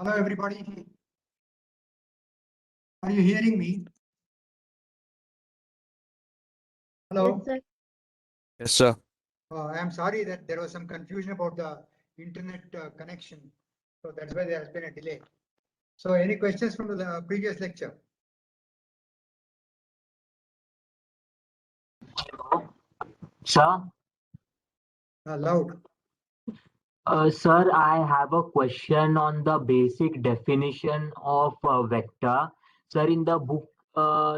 Hello, everybody. Are you hearing me? Hello. Yes, sir. Yes, sir. I'm sorry that there was some confusion about the internet connection. So that's why there has been a delay. So any questions from the previous lecture? Sir, Loud. sir, I have a question on the basic definition of vector. Sir, in the book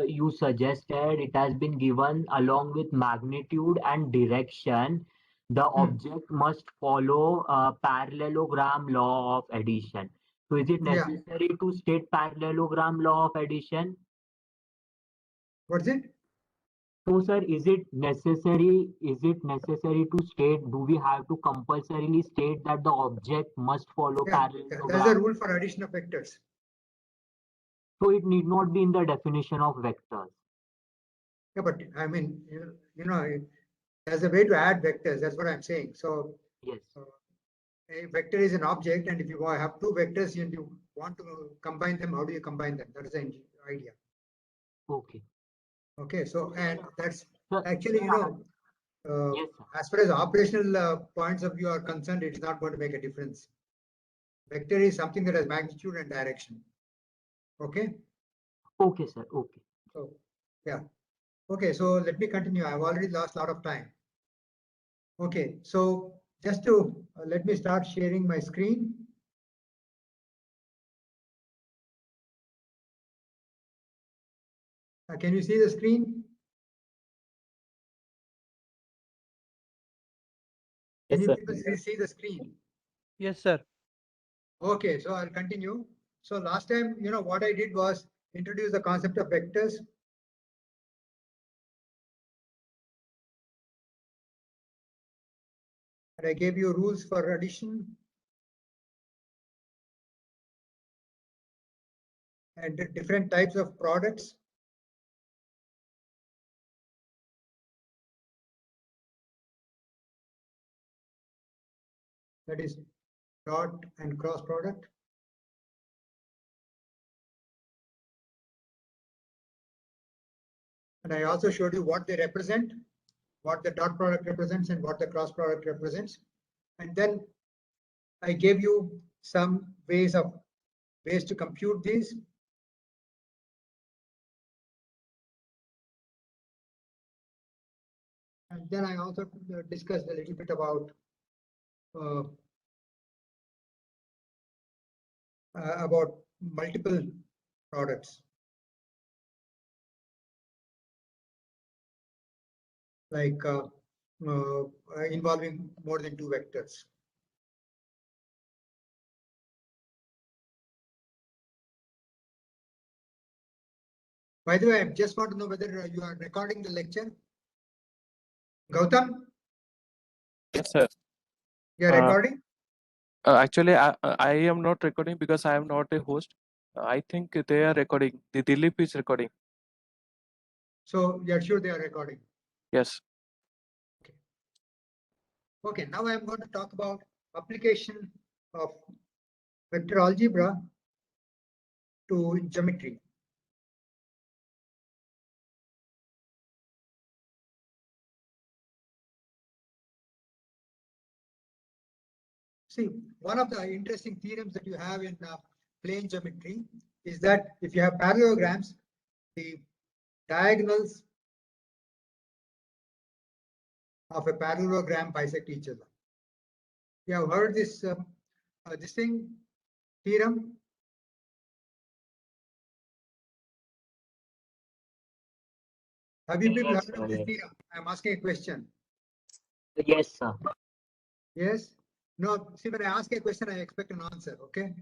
you suggested it has been given along with magnitude and direction. The object must follow parallelogram law of addition. So is it Yeah. necessary to state parallelogram law of addition? What's it? So, sir, is it necessary to state, do we have to compulsorily state that the object must follow Yeah, that's the parallelogram? rule for addition of vectors. So it need not be in the definition of vectors. Yeah, but I mean, there's a way to add vectors. That's what I'm saying. So Yes. a vector is an object, and if you have two vectors and you want to combine them, how do you combine them? That is the idea. Okay. Okay, so and that's Sir, actually, yes, sir. as far as operational points of view are concerned, it is not going to make a difference. Vector is something that has magnitude and direction. Okay, Okay, sir. Okay. so yeah. Okay, so let me continue. I've already lost a lot of time. Okay, so just to let me start sharing my screen. Can you see the screen? Can Yes, you sir. people see the screen? Yes, sir. Okay, so I'll continue. So last time, what I did was introduce the concept of vectors. And I gave you rules for addition and different types of products. That is dot and cross product. And I also showed you what they represent, what the dot product represents and what the cross product represents. And then I gave you some ways to compute these. And then I also discussed a little bit about multiple products. Like involving more than two vectors. By the way, I just want to know whether you are recording the lecture. Gautam? Yes, sir. You are recording? Actually, I am not recording because I am not a host. I think they are recording. The Dilip is recording. So you're sure they are recording? Yes. Okay, now I'm going to talk about application of vector algebra to geometry. See, one of the interesting theorems that you have in plane geometry is that if you have parallelograms, the diagonals of a parallelogram bisect each other. You have heard this theorem? Have you people Yes, heard of sir, this yes. theorem? I'm asking a question. Yes, sir. Yes? No, see, when I ask a question, I expect an answer, okay?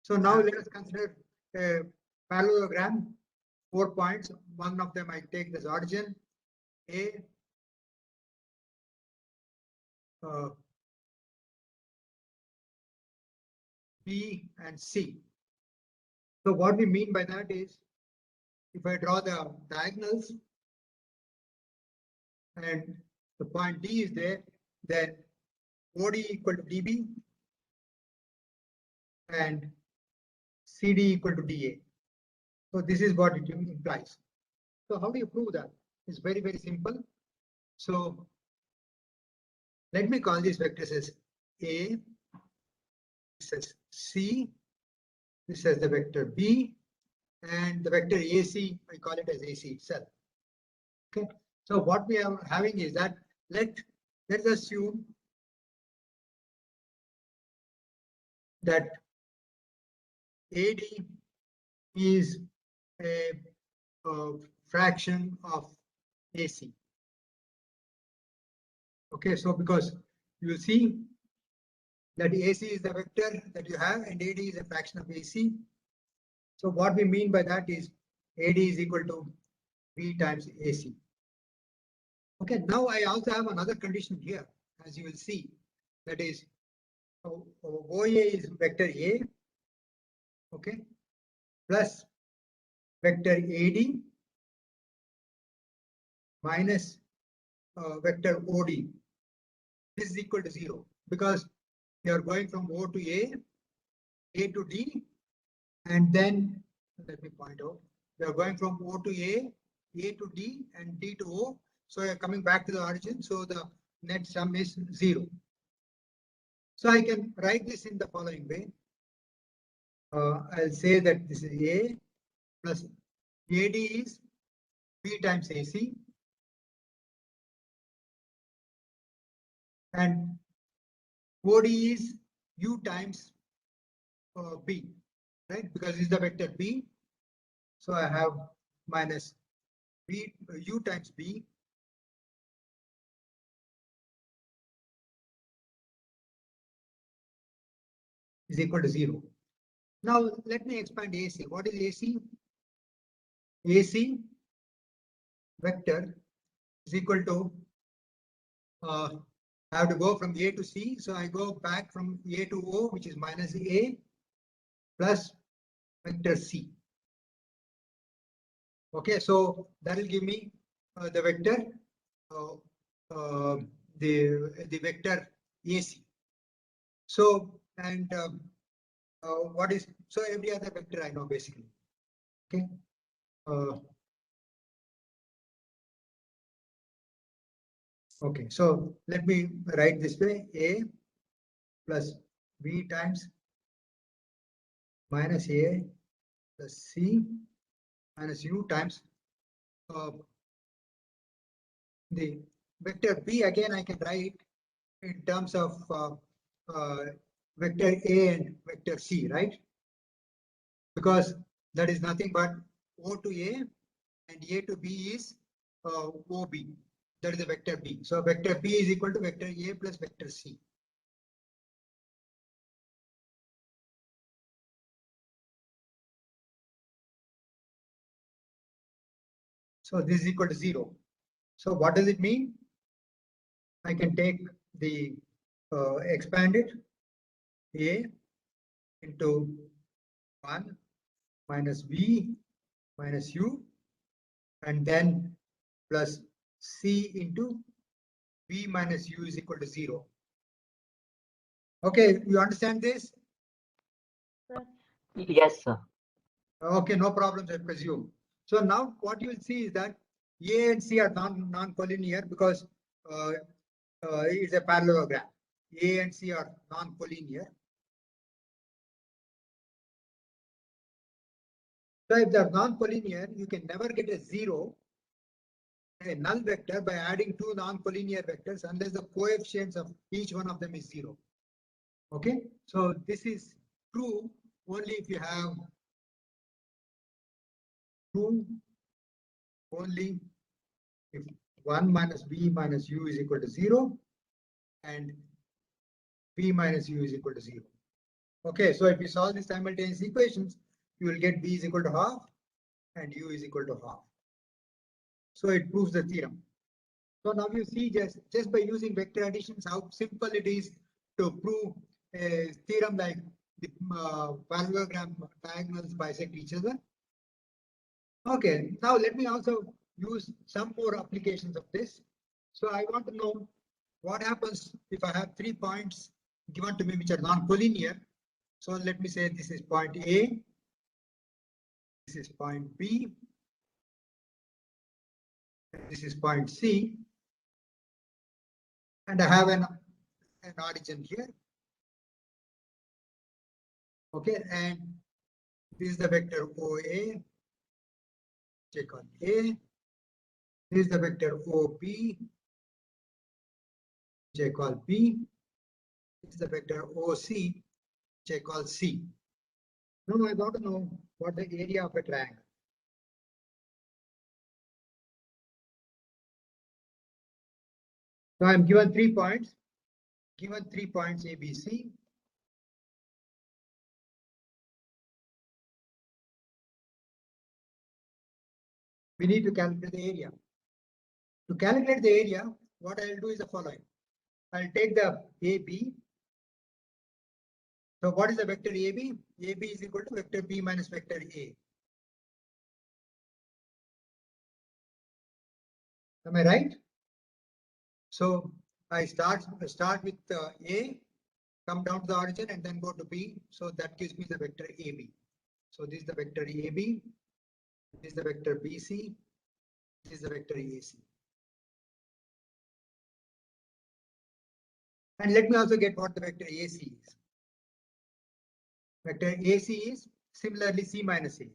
So now let us consider a parallelogram, 4 points. One of them I take this origin, A, B, and C. So what we mean by that is, if I draw the diagonals and the point D is there, then OD equal to DB and CD equal to DA. So this is what it implies. So how do you prove that? It's very, very simple. So let me call these vectors as A, this as C, this as the vector B, and the vector AC, I call it as AC itself. Okay. So what we are having is that let's assume that AD is a fraction of AC. Okay, so because you will see that AC is the vector that you have and AD is a fraction of AC. So what we mean by that is AD is equal to B times AC. Okay, now I also have another condition here, as you will see, that is OA is vector A, okay, plus vector AD minus vector OD. This is equal to 0 because you are going from O to A to D, and then let me point out, you are going from O to A to D, and D to O. So you are coming back to the origin. So the net sum is 0. So I can write this in the following way. I'll say that this is A plus AD is B times AC, and OD is U times B, right? Because this is the vector B. So I have minus B, U times B is equal to 0. Now let me expand AC. What is AC? AC vector is equal to, I have to go from A to C. So I go back from A to O, which is minus A plus vector C. Okay, so that will give me the vector, the vector AC. So, and what is, so every other vector I know basically. Okay. Okay, so let me write this way: A plus B times minus A plus C minus U times the vector B. Again, I can write in terms of vector A and vector C, right? Because that is nothing but O to A and A to B is OB. That is the vector B. So vector B is equal to vector A plus vector C. So this is equal to 0. So what does it mean? I can take the expanded A into 1 minus B minus U, and then plus C into B minus U is equal to 0. Okay, you understand this? Yes, sir. Okay, no problems, I presume. So now what you will see is that A and C are non-collinear because it's a parallelogram. A and C are non-collinear. So if they're non-collinear, you can never get a 0, a null vector, by adding two non-collinear vectors unless the coefficients of each one of them is 0. Okay, so this is true only if you have true only if 1 minus B minus U is equal to 0 and B minus U is equal to 0. Okay, so if you solve the simultaneous equations, you will get B is equal to half and U is equal to half. So it proves the theorem. So now you see just by using vector additions how simple it is to prove a theorem like the parallelogram diagonals bisect each other. Okay, now let me also use some more applications of this. So I want to know what happens if I have 3 points given to me which are non-collinear. So let me say this is point A, This is point B. This is point C. And I have an origin here. Okay, and this is the vector OA. Check on A. This is the vector OB. Check on B. This is the vector OC. Check on C. Now I want to know what the area of a triangle. So I'm given 3 points. Given 3 points A, B, C. We need to calculate the area. To calculate the area, what I'll do is the following. I'll take the AB. So what is the vector AB? AB is equal to vector B minus vector A. Am I right? So I start with A, come down to the origin and then go to B. So that gives me the vector AB. So this is the vector AB. This is the vector BC. This is the vector AC. And let me also get what the vector AC is. Vector AC is similarly C minus A.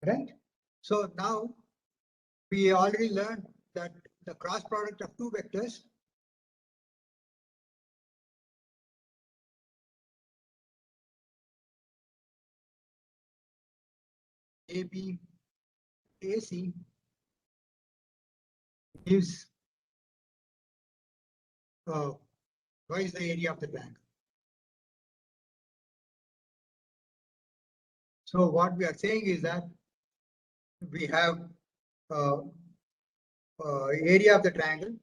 Right? So now we already learned that the cross product of two vectors AB, AC gives what is the area of the triangle. So what we are saying is that we have area of the triangle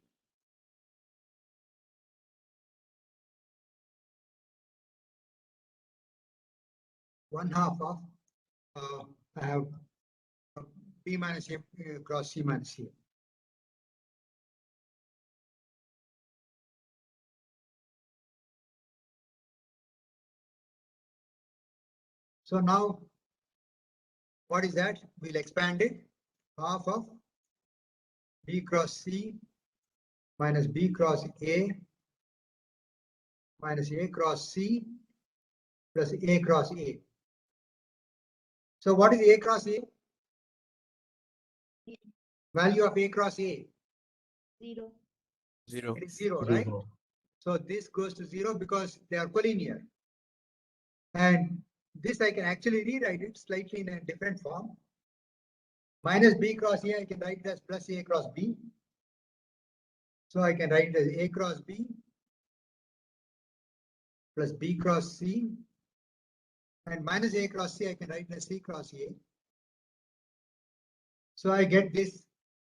one half of I have B minus A cross C minus A. So now, what is that? We'll expand it. Half of B cross C minus B cross A minus A cross C plus A cross A. So what is A cross A? Value of A cross A? 0. 0. It is 0, right? 0. So this goes to 0 because they are collinear. And this I can actually rewrite it slightly in a different form. Minus B cross A, I can write it as plus A cross B. So I can write it as A cross B plus B cross C. And minus A cross C, I can write it as C cross A. So I get this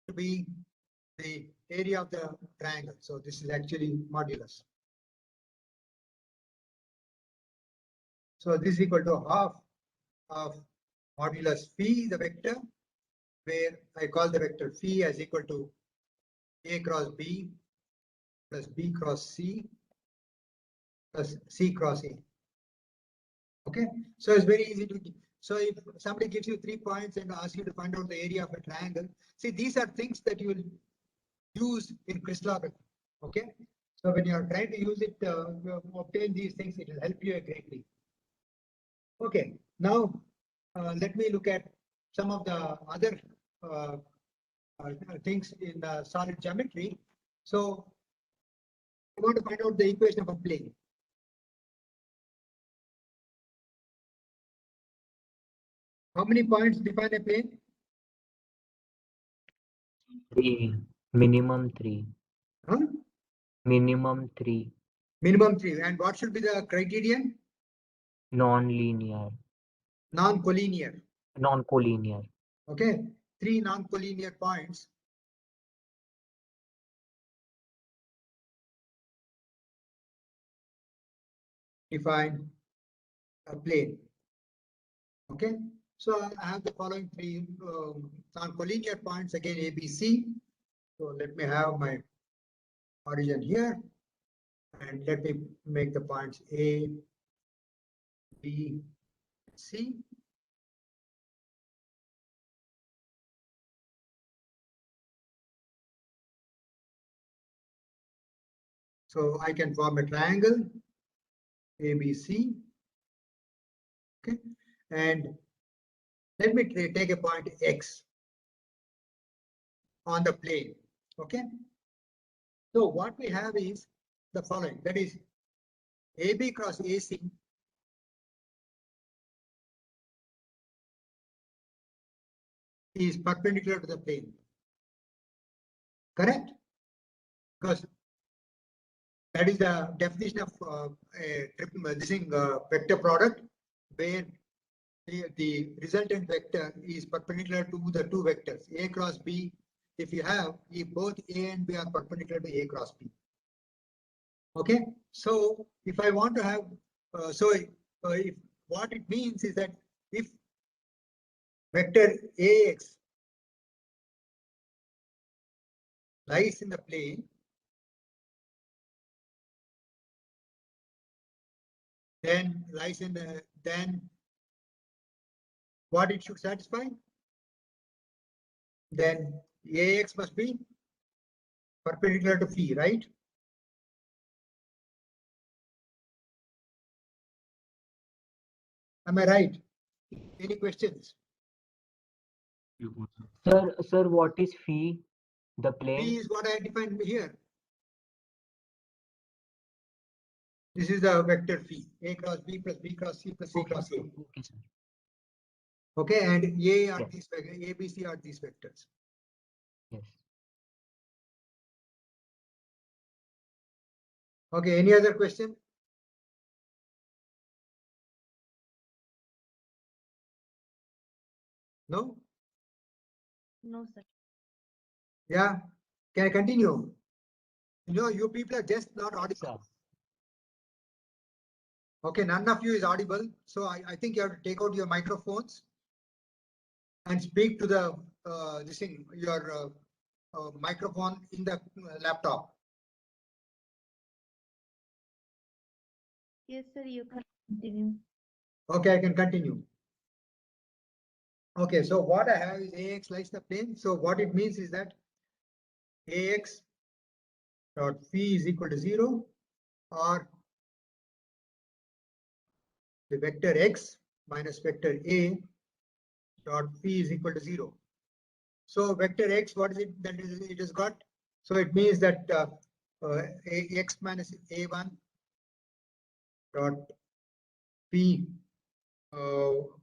to be the area of the triangle. So this is actually modulus. So this is equal to half of modulus phi, the vector, where I call the vector phi as equal to A cross B plus B cross C plus C cross A. Okay, so it's very easy to. So if somebody gives you 3 points and asks you to find out the area of a triangle, see, these are things that you will use in crystallography. Okay, so when you are trying to use it, obtain these things, it will help you greatly. Okay, now let me look at some of the other things in solid geometry. So I want to find out the equation of a plane. How many points define a plane? 3. Minimum 3. Huh? Minimum 3. Minimum 3. And what should be the criterion? Non-linear. Non-collinear. Non-collinear. Okay, 3 non-collinear points. Define a plane. Okay, so I have the following 3 non-collinear points again, A, B, C. So let me have my origin here, and let me make the points A, B, C. So I can form a triangle ABC. Okay, and let me take a point X on the plane. Okay, so what we have is the following, that is AB cross AC is perpendicular to the plane. Correct? Because that is the definition of this thing, vector product, where the resultant vector is perpendicular to the two vectors A cross B. If both A and B are perpendicular to A cross B. Okay, so if I want to have, if what it means is that if vector AX lies in the plane, then what it should satisfy? Then AX must be perpendicular to phi, right? Am I right? Any questions? Sir, what is phi? The plane? Phi is what I defined here. This is the vector phi, A cross B plus B cross C plus C cross A. Okay, sir. Okay, and A are Yes. these vectors, A, B, C are these vectors. Yes. Okay, any other question? No? No, sir. Yeah, can I continue? You people are just not audible. Sir. Okay, none of you is audible. So I think you have to take out your microphones and speak to the your microphone in the laptop. Yes, sir, you can continue. Okay, I can continue. Okay, so what I have is AX lies the plane. So what it means is that AX dot phi is equal to 0, or the vector X minus vector A dot phi is equal to 0. So vector X, what is it that it has got? So it means that X minus A1 dot phi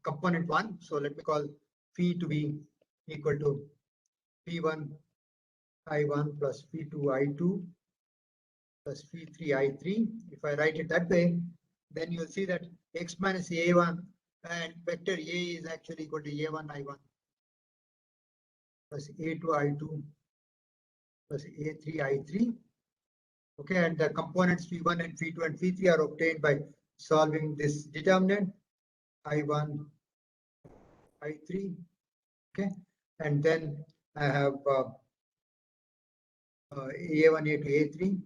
component 1. So let me call phi to be equal to P1 I1 plus P2 I2 plus P3 I3. If I write it that way, then you'll see that X minus A1 and vector A is actually equal to A1 I1 plus A2 I2 plus A3 I3. Okay, and the components P1 and P2 and P3 are obtained by solving this determinant I1 I3. Okay, and then I have A1 A2 A3,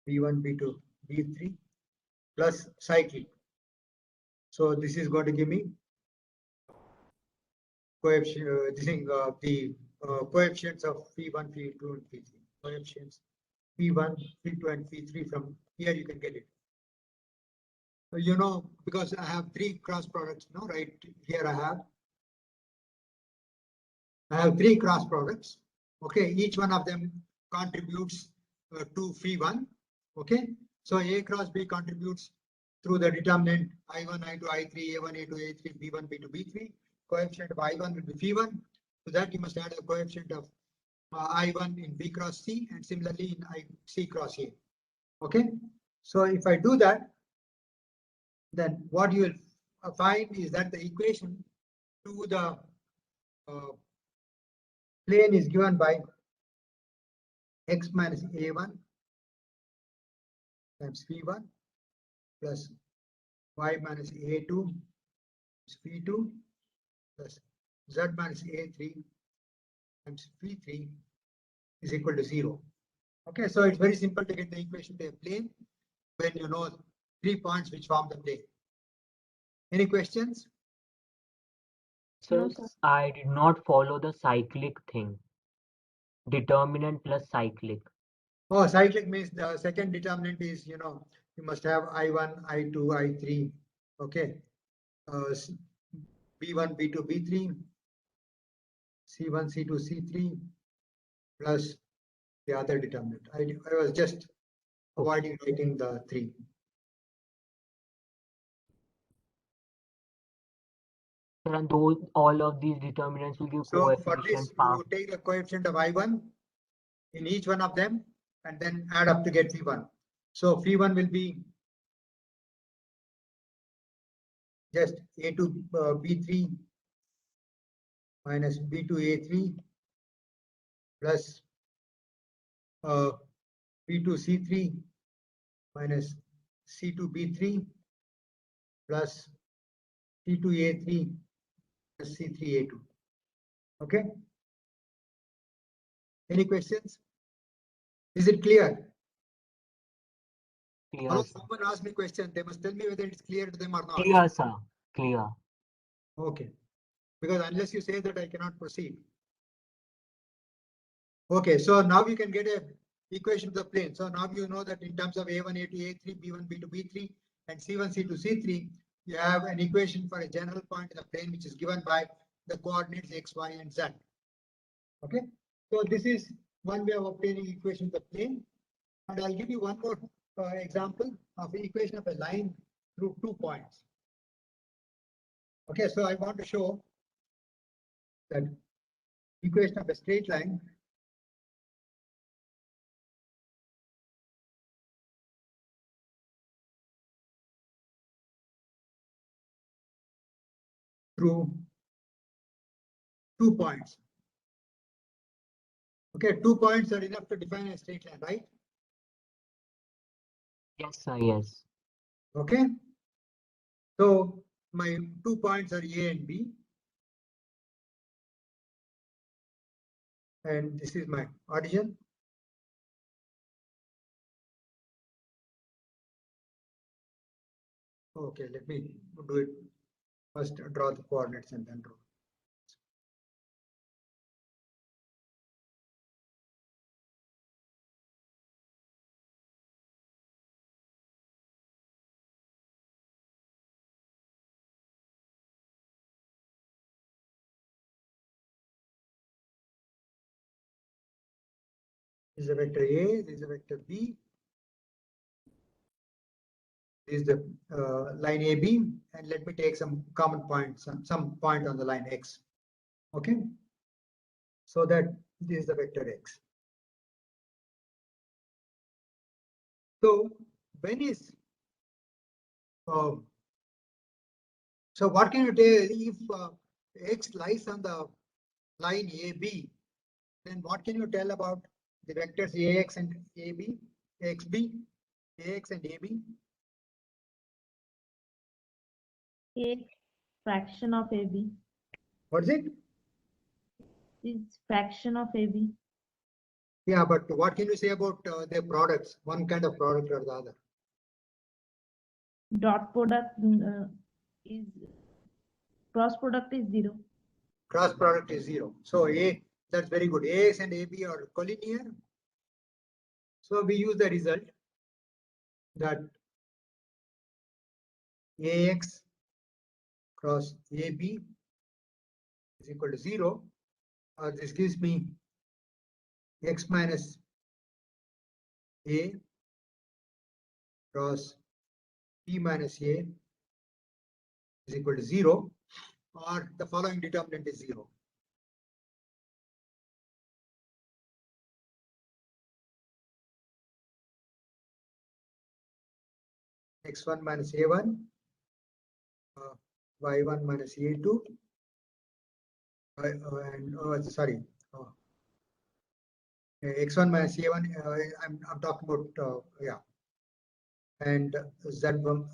B1 B2 B3 plus cyclic. So this is going to give me coefficient, the coefficients of P1, P2, and P3. Coefficients P1, P2, and P3 from here you can get it. Because I have 3 cross products, right here I have 3 cross products. Okay, each one of them contributes to phi1. Okay, so A cross B contributes through the determinant I1, I2, I3, A1, A2, A3, B1, B2, B3. Coefficient of I1 will be phi1. So that you must add a coefficient of I1 in B cross C and similarly in C cross A. Okay, so if I do that, then what you will find is that the equation to the plane is given by X minus A1 times phi1 plus Y minus A2 times phi2 plus Z minus A3 times phi3 is equal to 0. Okay, so it's very simple to get the equation to a plane when you know 3 points which form the plane. Any questions? No, Sir, sir. I did not follow the cyclic thing. Determinant plus cyclic. Oh, cyclic means the second determinant is, you must have I1, I2, I3. Okay. B1, B2, B3, C1, C2, C3, plus the other determinant. I was just avoiding writing the 3. Sir, and those all of these determinants will give So for this, coefficient you take the coefficient of I1 in each one of them and then add up to get phi1. So phi1 will be just A2 B3 minus B2 A3 plus B2 C3 minus C2 B3 plus C2 A3 plus C3 A2. Okay. Any questions? Is it clear? clear, Hello, sir. someone asked me a question. They must tell me whether it's clear to them or not. Clear, sir. Clear. Okay. Because unless you say that, I cannot proceed. Okay, so now you can get a equation of the plane. So now you know that in terms of A1, A2, A3, B1, B2, B3, and C1, C2, C3, you have an equation for a general point in the plane, which is given by the coordinates X, Y, and Z. Okay, so this is one way of obtaining equation of the plane. And I'll give you one more example of the equation of a line through 2 points. Okay, so I want to show that equation of a straight line through 2 points. Okay, 2 points are enough to define a straight line, right? Yes, sir. Yes. Okay. So my 2 points are A and B. And this is my origin. Okay, let me do it. First draw the coordinates and then draw. This is a vector A, this is a vector B. This is the line AB, and let me take some common points, some point on the line X. Okay, so that this is the vector X. So when is so what can you tell if X lies on the line AB? Then what can you tell about the vectors AX and AB, XB, AX and AB? A fraction of AB What is it? is fraction of AB. Yeah, but what can you say about their products? One kind of product or the other? Dot product is cross product is 0. Cross product is 0. So that's very good. AX and AB are collinear. So we use the result that AX cross AB is equal to 0. This gives me X minus A cross B minus A is equal to 0, or the following determinant is 0. X1 minus A1, Y1 minus A2, X1 minus A1, I'm talking about, yeah. And Z1,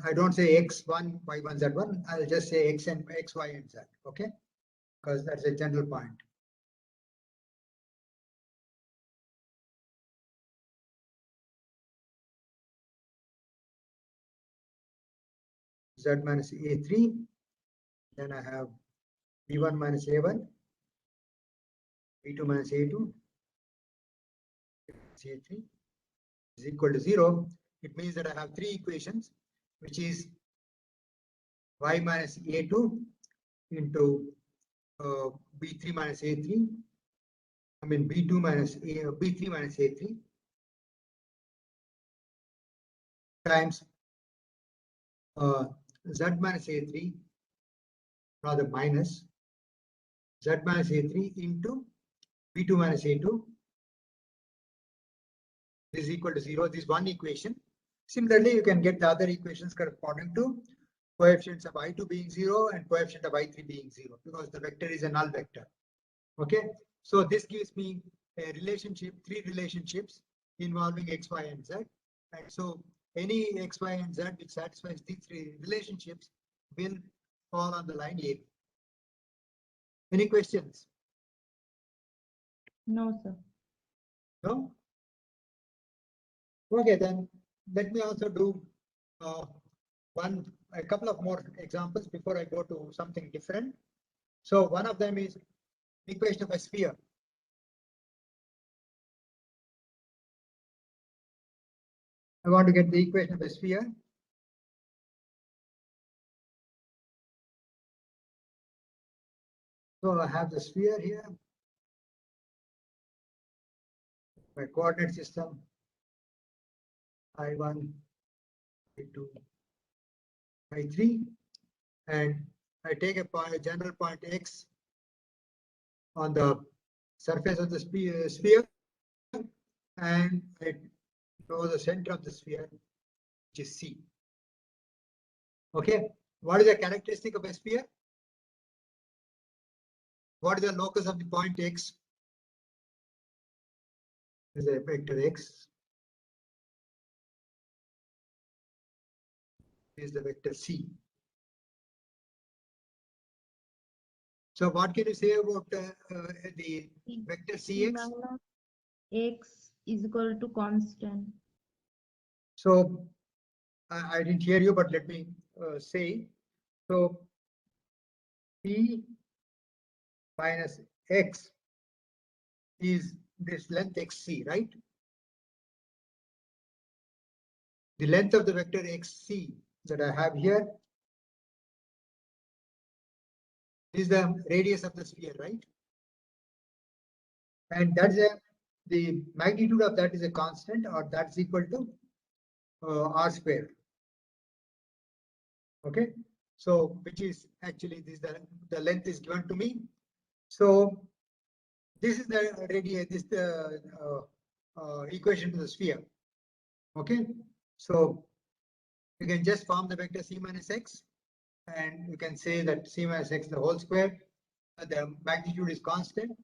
I don't say X1, Y1, Z1, I'll just say X, Y, and Z, okay? Because that's a general point. Z minus A3. Then I have B1 minus A1, B2 minus A2, A3 is equal to 0. It means that I have three equations, which is Y minus A2 into B3 minus A3. I mean B2 minus B3 minus A3 times Z minus A3, rather minus Z minus A3 into B2 minus A2. This is equal to 0. This is one equation. Similarly, you can get the other equations corresponding to coefficients of I2 being 0 and coefficient of I3 being 0, because the vector is a null vector. Okay, so this gives me a relationship, three relationships involving x, y, and z. And so any x, y, and z which satisfies these three relationships will fall on the line A. Any questions? No, sir. No? Okay, then let me also do a couple of more examples before I go to something different. So one of them is equation of a sphere. I want to get the equation of a sphere. So I have the sphere here. My coordinate system, I1, I2, I3, and I take a point, a general point X on the surface of the sphere, and I draw the center of the sphere, which is C. Okay, what is the characteristic of a sphere? What is the locus of the point X? Is a vector X. Is the vector C. So what can you say about the vector Cx? Minus x is equal to constant. So I didn't hear you, but let me say. So P minus X is this length XC, right? The length of the vector XC that I have here is the radius of the sphere, right? And that's the magnitude of that is a constant, or that's equal to R square. Okay, so which is actually this the length is given to me. So this is the radius, this the equation to the sphere. Okay, so you can just form the vector C minus X, and you can say that C minus X the whole square, the magnitude is constant,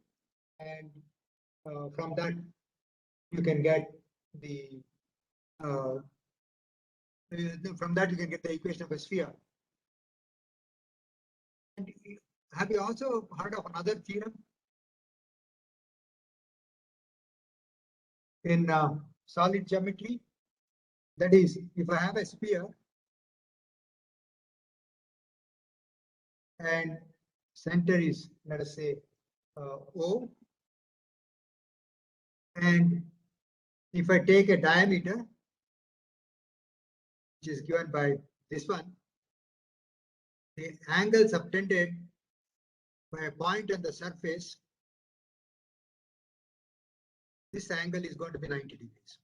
and from that you can get the from that you can get the equation of a sphere. And have you also heard of another theorem in solid geometry? That is, if I have a sphere and center is, let us say, O, and if I take a diameter, which is given by this one, the angle subtended by a point on the surface, this angle is going to be 90 degrees.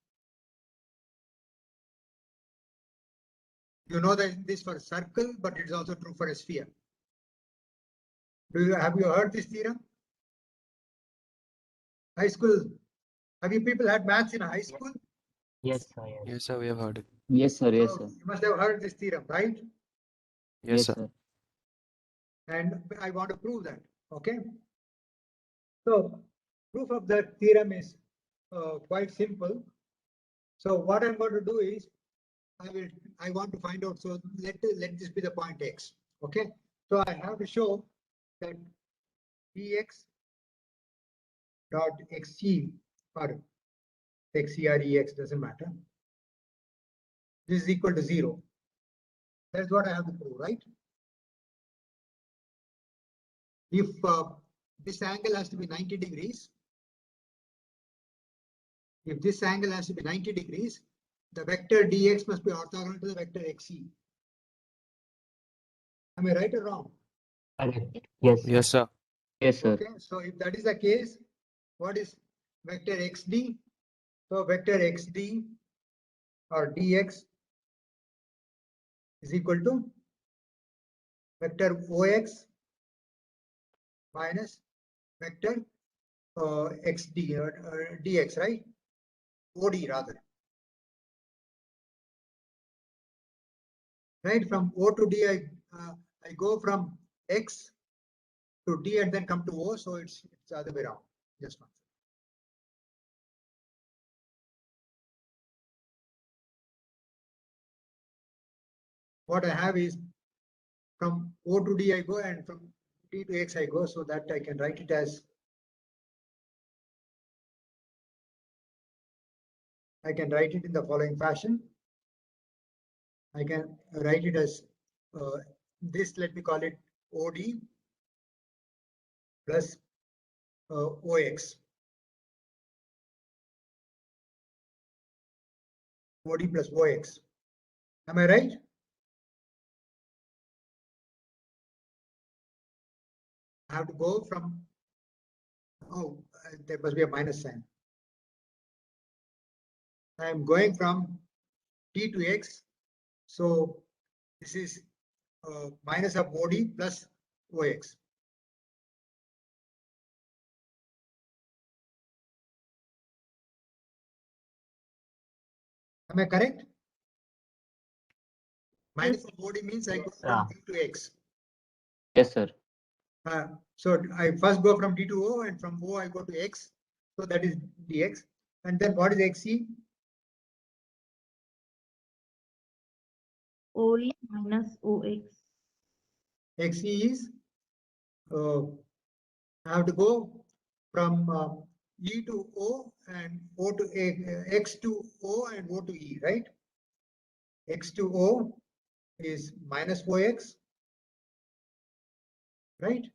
You know that this for a circle, but it's also true for a sphere. Have you heard this theorem? High school. Have you people had maths in high school? Yes, sir. Yes. Yes, sir, we have heard it. Yes, sir. Yes, So sir. you must have heard this theorem, right? Yes, sir. And I want to prove that. Okay. So proof of that theorem is quite simple. So what I'm going to do is I want to find out. So let this be the point X. Okay. So I have to show that Px dot Xg or Xc or Ex doesn't matter. This is equal to 0. That's what I have to prove, right? If this angle has to be 90 degrees, if this angle has to be 90 degrees, the vector dx must be orthogonal to the vector xe. Am I right or wrong? Correct. Yes. Yes, sir. Yes, sir. Okay, so if that is the case, what is vector xd? So vector xd or dx is equal to vector ox minus vector xd or dx, right? Od rather. Right, from O to D, I go from X to D and then come to O, so it's the other way around. Just one. What I have is from O to D I go and from D to X I go, so that I can write it as I can write it in the following fashion. I can write it as this, let me call it OD plus OX. OD plus OX. Am I right? I have to go from, oh, there must be a minus sign. I am going from T to X. So this is minus of OD plus OX. Am I correct? Minus of OD means I go from D to X. Yes, sir. So I first go from D to O and from O I go to X. So that is dx. And then what is XE? OE minus OX. XE is I have to go from E to O and O to X to O and O to E, right? X to O is minus OX, right?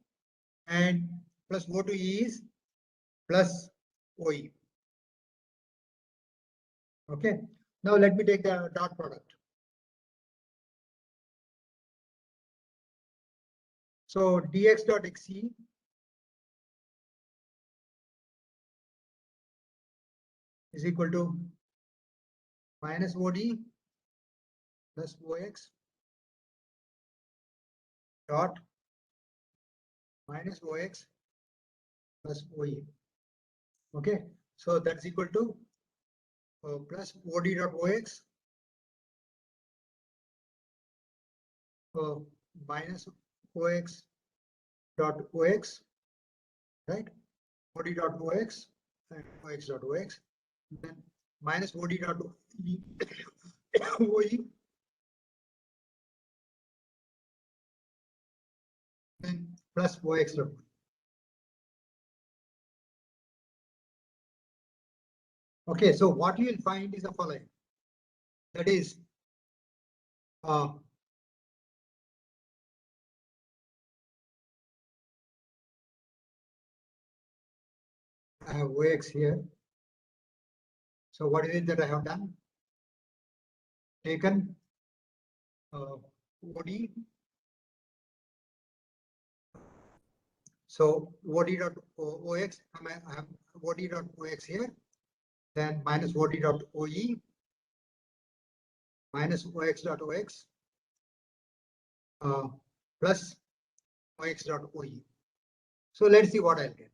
And plus O to E is plus OE. Okay. Now let me take the dot product. So dx dot xe is equal to minus OD plus OX dot minus OX plus OE. Okay, so that's equal to plus OD dot OX minus OX dot OX, right? OD dot OX and OX dot OX, then minus OD dot OE, then plus OX dot OE. Okay, so what you will find is the following. That is, I have OX here. So what is it that I have done? Taken OD. So OD dot OX, I have OD dot OX here, then minus OD dot OE minus OX dot OX plus OX dot OE. So let's see what I'll get.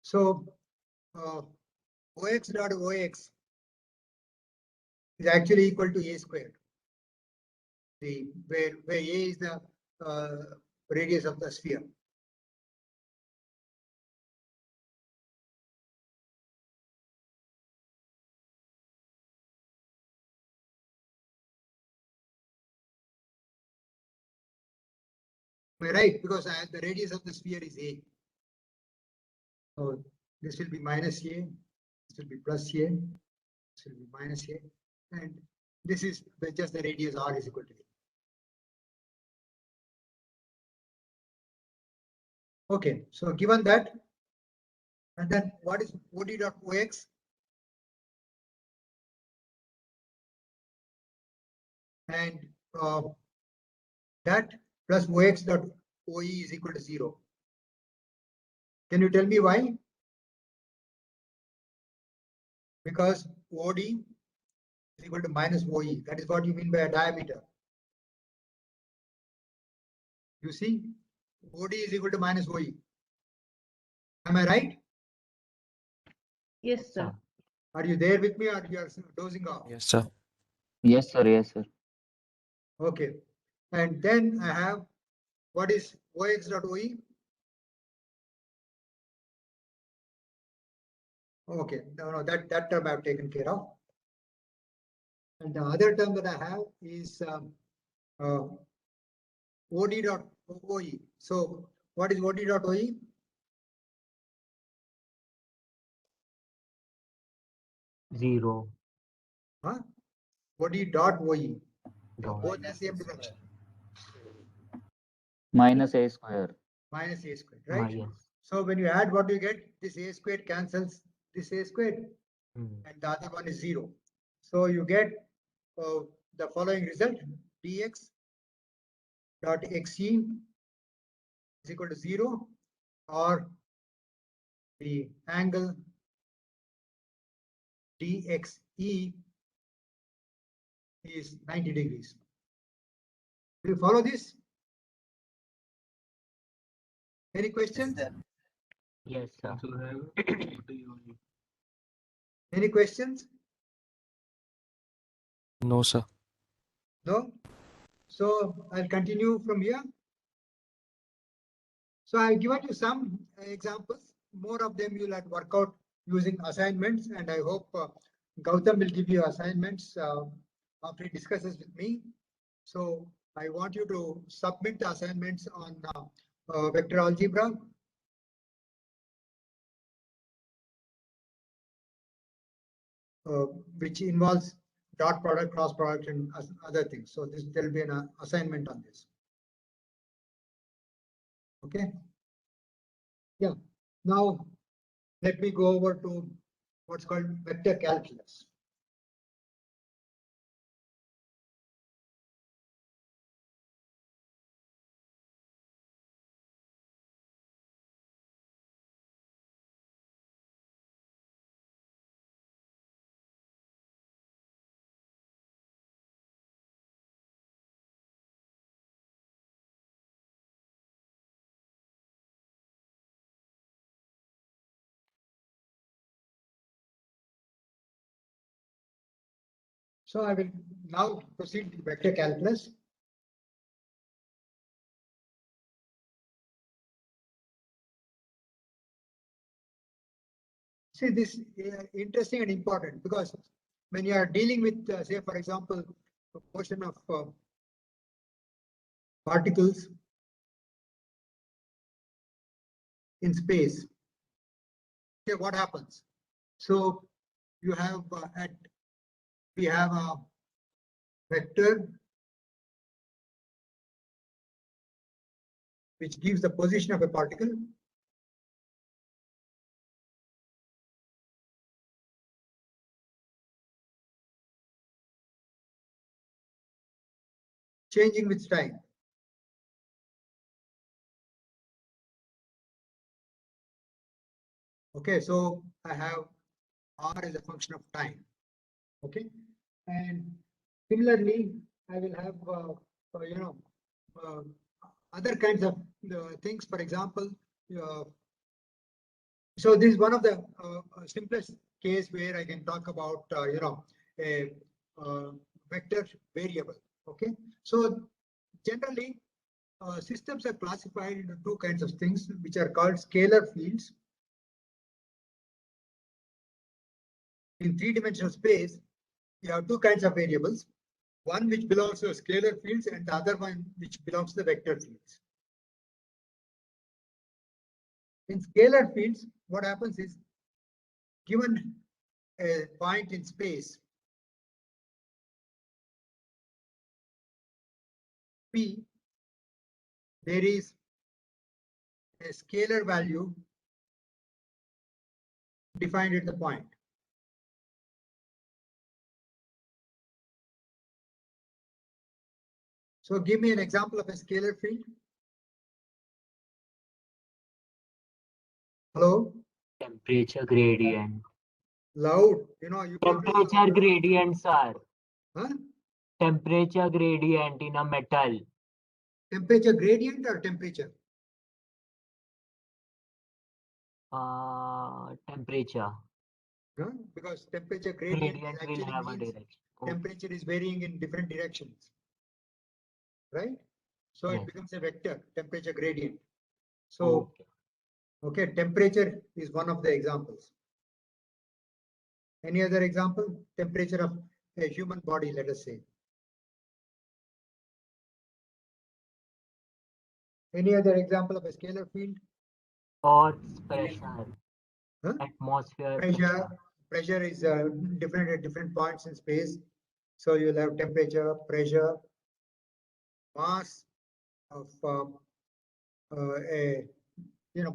So OX dot OX is actually equal to A squared. Where A is the radius of the sphere. Am I right? Because the radius of the sphere is A. So this will be minus A, this will be plus A, This will be minus a, and this is just the radius r is equal to a. Okay, so given that, and then what is OD dot OX? And that plus OX dot OE is equal to 0. Can you tell me why? Because OD is equal to minus OE. That is what you mean by a diameter. You see, OD is equal to minus OE. Am I right? Yes, sir. Are you there with me, or you are dozing off? Yes, sir. Yes, sir. Yes, sir. Okay. And then I have what is OX dot OE? Okay, no, that term I've taken care of. And the other term that I have is OD dot OE. So what is OD dot OE? Zero. Huh? OD dot OE. Dot. Both the same direction. Minus a square. Minus a squared, right? Yes. So when you add, what do you get? This a squared cancels this a squared, Hmm. and the other one is 0. So you get the following result: dx dot xe is equal to 0, or the angle dxe is 90 degrees. Do you follow this? Any questions? Yes, sir. Any questions? No, sir. No? So I'll continue from here. So I've given you some examples. More of them you'll have to work out using assignments, and I hope Gautam will give you assignments after he discusses with me. So I want you to submit the assignments on vector algebra. Which involves dot product, cross product, and other things. So there will be an assignment on this. Okay. Yeah. Now let me go over to what's called vector calculus. So I will now proceed to vector calculus. See, this is interesting and important, because when you are dealing with, say, for example, a portion of particles in space, okay, what happens? So you have we have a vector which gives the position of a particle. Changing with time. Okay, so I have r as a function of time. Okay, and similarly, I will have other kinds of things. For example, so this is one of the simplest case where I can talk about a vector variable. Okay, so generally systems are classified into two kinds of things, which are called scalar fields. In three-dimensional space, you have two kinds of variables, one which belongs to scalar fields and the other one which belongs to the vector fields. In scalar fields, what happens is, given a point in space P, there is a scalar value defined at the point. So give me an example of a scalar field. Hello? Temperature gradient. Loud. You know, you can't. Temperature gradient, sir. Huh? Temperature gradient in a metal. Temperature gradient or temperature? Temperature. Huh? Because temperature gradient, Gradient will actually have a means direction. Okay. temperature is varying in different directions. Right? So Yes. it becomes a vector, temperature gradient. So, Okay. okay, temperature is one of the examples. Any other example? Temperature of a human body, let us say. Any other example of a scalar field? Earth's pressure. Huh? Atmosphere Pressure is different at different points in space. So you'll have temperature, pressure, mass of a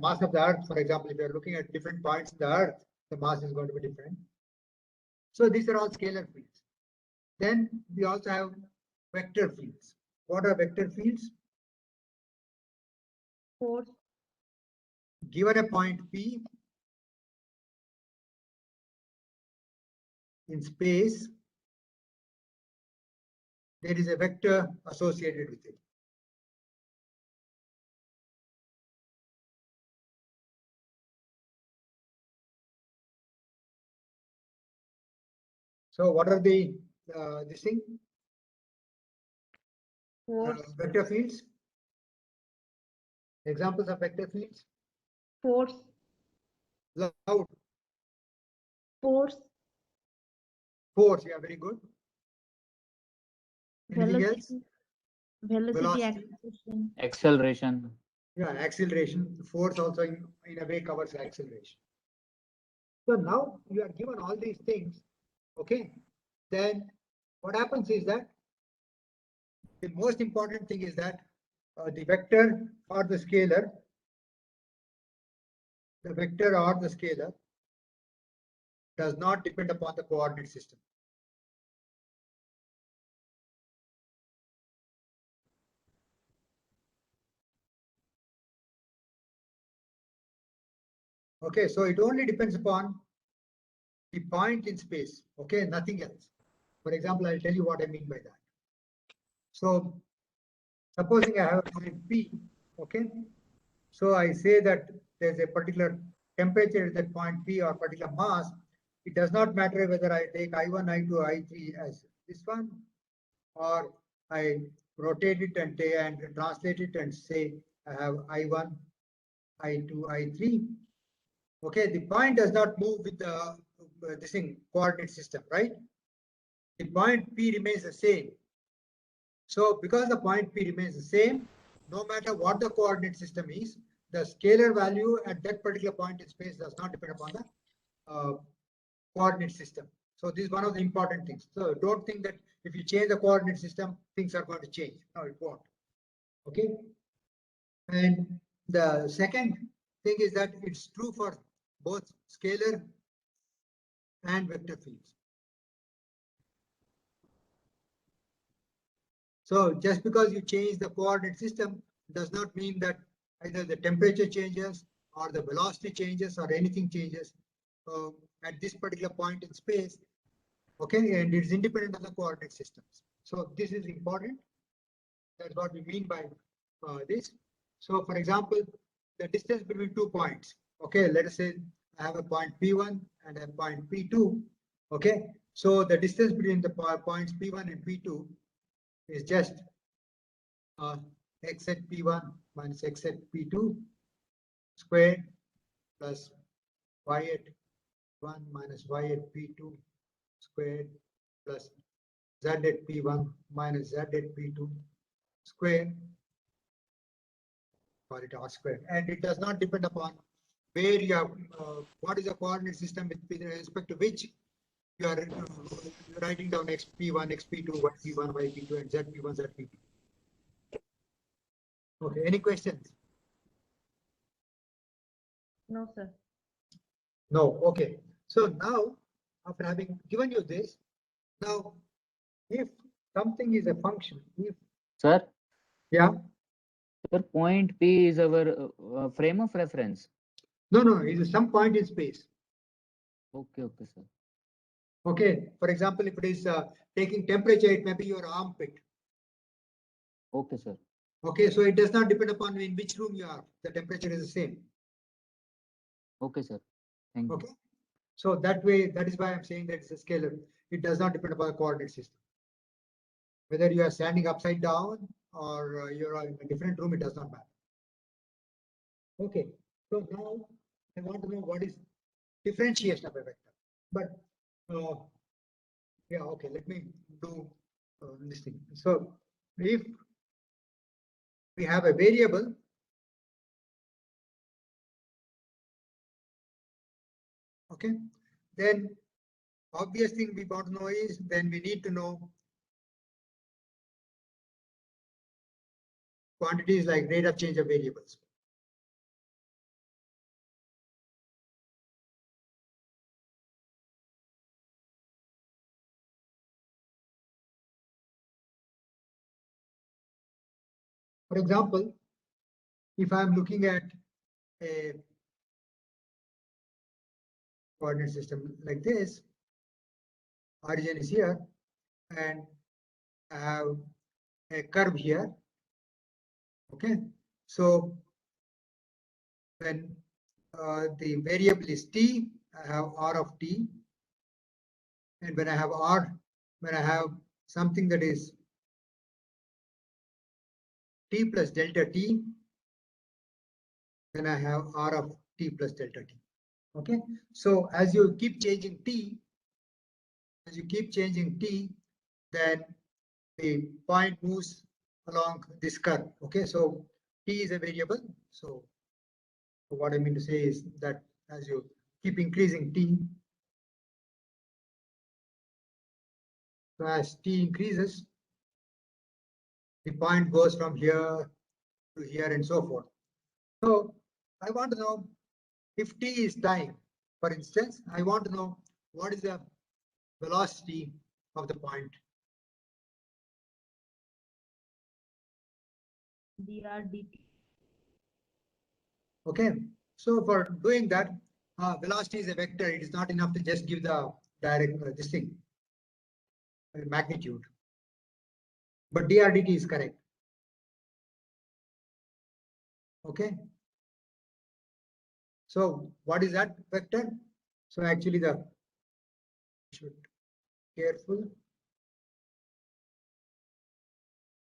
mass of the Earth. For example, if you're looking at different points in the Earth, the mass is going to be different. So these are all scalar fields. Then we also have vector fields. What are vector fields? Force, Given a point P in space, there is a vector associated with it. So what are the this thing? force, Vector fields. Examples of vector fields. force, Loud. force, Force. Yeah, very good. Anything else? velocity, Velocity. acceleration, Acceleration. Yeah, acceleration. Force also in a way covers acceleration. So now you are given all these things, okay? Then what happens is that the most important thing is that the vector or the scalar, does not depend upon the coordinate system. Okay, so it only depends upon the point in space, okay, nothing else. For example, I'll tell you what I mean by that. So supposing I have a point P, okay, so I say that there's a particular temperature at that point P or particular mass. It does not matter whether I take I1, I2, I3 as this one, or I rotate it and translate it and say I have I1, I2, I3. Okay, the point does not move with the this thing coordinate system, right? The point P remains the same. So because the point P remains the same, no matter what the coordinate system is, the scalar value at that particular point in space does not depend upon the coordinate system. So this is one of the important things. So don't think that if you change the coordinate system, things are going to change. No, it won't. Okay. And the second thing is that it's true for both scalar and vector fields. So just because you change the coordinate system does not mean that either the temperature changes or the velocity changes or anything changes at this particular point in space. Okay, and it's independent of the coordinate systems. So this is important. That's what we mean by this. So for example, the distance between 2 points. Okay, let us say I have a point P1 and a point P2. Okay, so the distance between the points P1 and P2 is just x at P1 minus x at P2 squared plus y at 1 minus y at P2 squared plus z at P1 minus z at P2 squared, call it r squared. And it does not depend upon where you have, what is the coordinate system with respect to which you are writing down xp1, xp2, yp1, yp2, and zp1, zp2. Okay, any questions? No, sir. No, okay. So now, after having given you this, now if something is a function, if, Sir, yeah, sir, point P is our frame of reference. no, it is some point in space. Okay, okay, sir. Okay, for example, if it is taking temperature, it may be your armpit. Okay, sir. Okay, so it does not depend upon in which room you are. The temperature is the same. Okay, sir. Thank you. Okay, so that way, that is why I'm saying that it's a scalar. It does not depend upon the coordinate system. Whether you are standing upside down or you're in a different room, it does not matter. Okay, so now I want to know what is differentiation of a vector. But yeah, okay, let me do this thing. So if we have a variable, okay, then obvious thing we want to know is then we need to know quantities like rate of change of variables. For example, if I'm looking at a coordinate system like this, origin is here, and I have a curve here. Okay, so when the variable is t, I have r of t, and when I have when I have something that is t plus delta t, then I have r of t plus delta t. Okay, so as you keep changing t, then the point moves along this curve. Okay, so t is a variable. So what I mean to say is that as you keep increasing t, so as t increases, the point goes from here to here and so forth. So I want to know if t is time, for instance, I want to know what is the velocity of the point. dr dt. Okay, so for doing that, velocity is a vector. It is not enough to just give the direct this thing magnitude, but dr dt is correct. Okay, so what is that vector? So actually the should careful.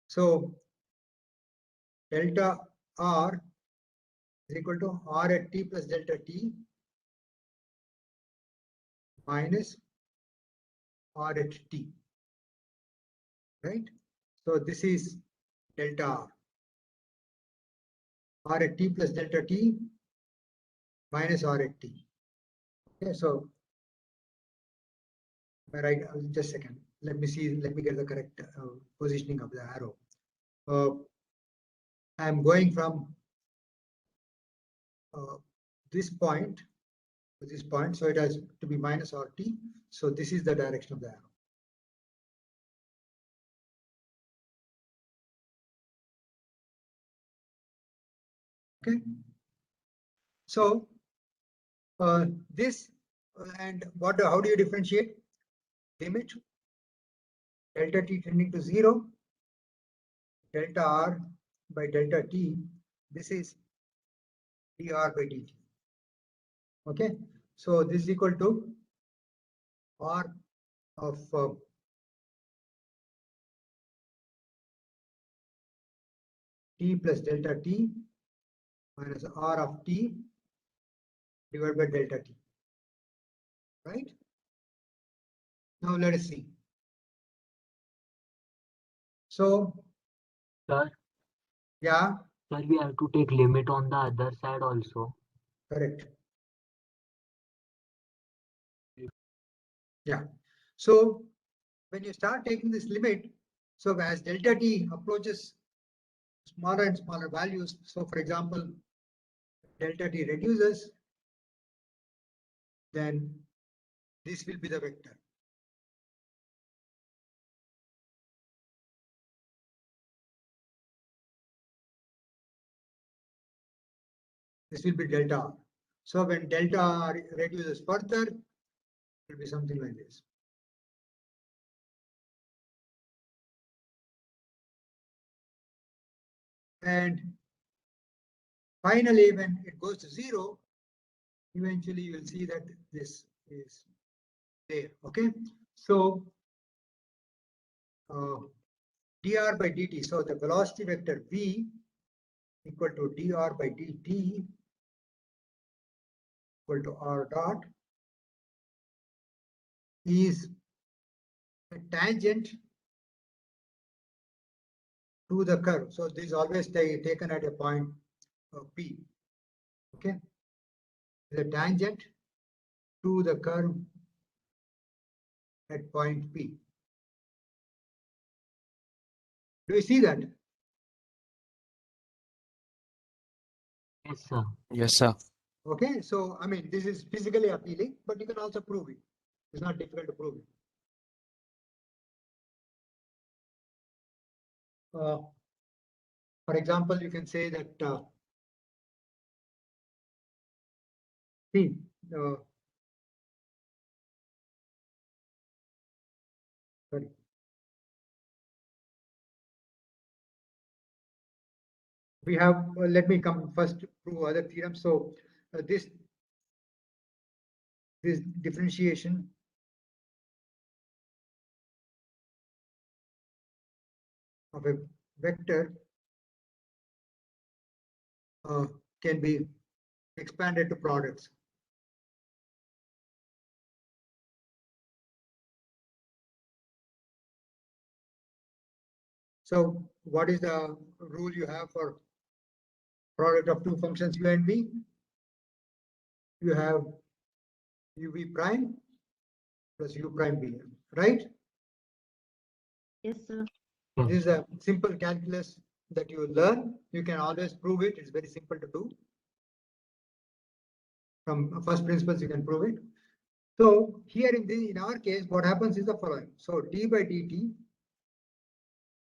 So delta r is equal to r at t plus delta t minus r at t, right? So this is delta r at t plus delta t minus r at t. Okay, so right, just a second. Let me see. Let me get the correct positioning of the arrow. I am going from this point to this point, so it has to be minus RT. So this is the direction of the arrow. Okay. So this and what? How do you differentiate? Limit delta t tending to 0, delta r by delta t. This is dr by dt. Okay. So this is equal to r of t plus delta t minus r of t divided by delta t. Right? Now let us see. So, Sir, yeah, sir, we have to take limit on the other side also. correct. Yeah. So when you start taking this limit, so as delta t approaches smaller and smaller values, so for example, delta t reduces, then this will be the vector. This will be delta r. So when delta r reduces further, it will be something like this. And finally, when it goes to 0, eventually you will see that this is there. Okay. So dr by dt. So the velocity vector v equal to dr by dt equal to r dot is a tangent to the curve. So this is always taken at a point P. Okay. The tangent to the curve at point P. Do you see that? Yes, sir. Yes, sir. Okay. So, I mean, this is physically appealing, but you can also prove it. It's not difficult to prove it. For example, you can say that see, sorry. We have, let me come first prove other theorems. So this differentiation of a vector can be expanded to products. So what is the rule you have for product of two functions u and v? You have uv prime plus u prime v, right? Yes, sir. This is a simple calculus that you learn. You can always prove it. It's very simple to do. From first principles, you can prove it. So here in our case, what happens is the following. So d by dt,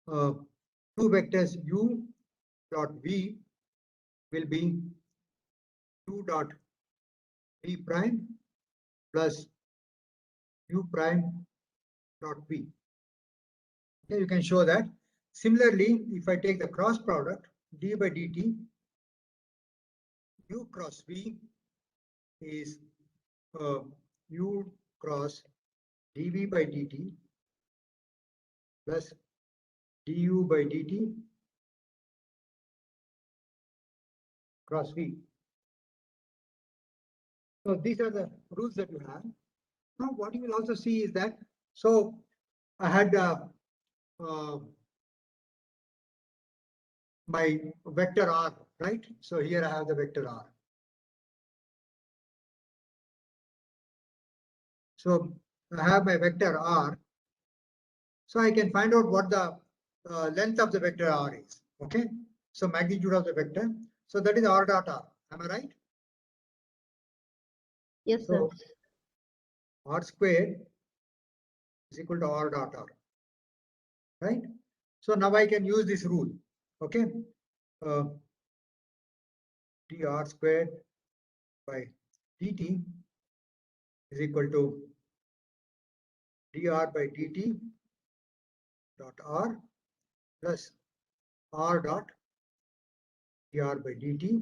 two vectors u dot v will be u dot v prime plus u prime dot v. Okay, you can show that. Similarly, if I take the cross product, d by dt, u cross v is u cross dv by dt plus du by dt cross v. So these are the rules that you have. Now what you will also see is that, so I had my vector r, right? So here I have the vector r. So I have my vector r. So I can find out what the length of the vector r is. Okay. So magnitude of the vector. So that is r dot r. Am I right? Yes, sir. So r squared is equal to r dot r. Right? So now I can use this rule. Okay. dr squared by dt is equal to dr by dt dot r plus r dot dr by dt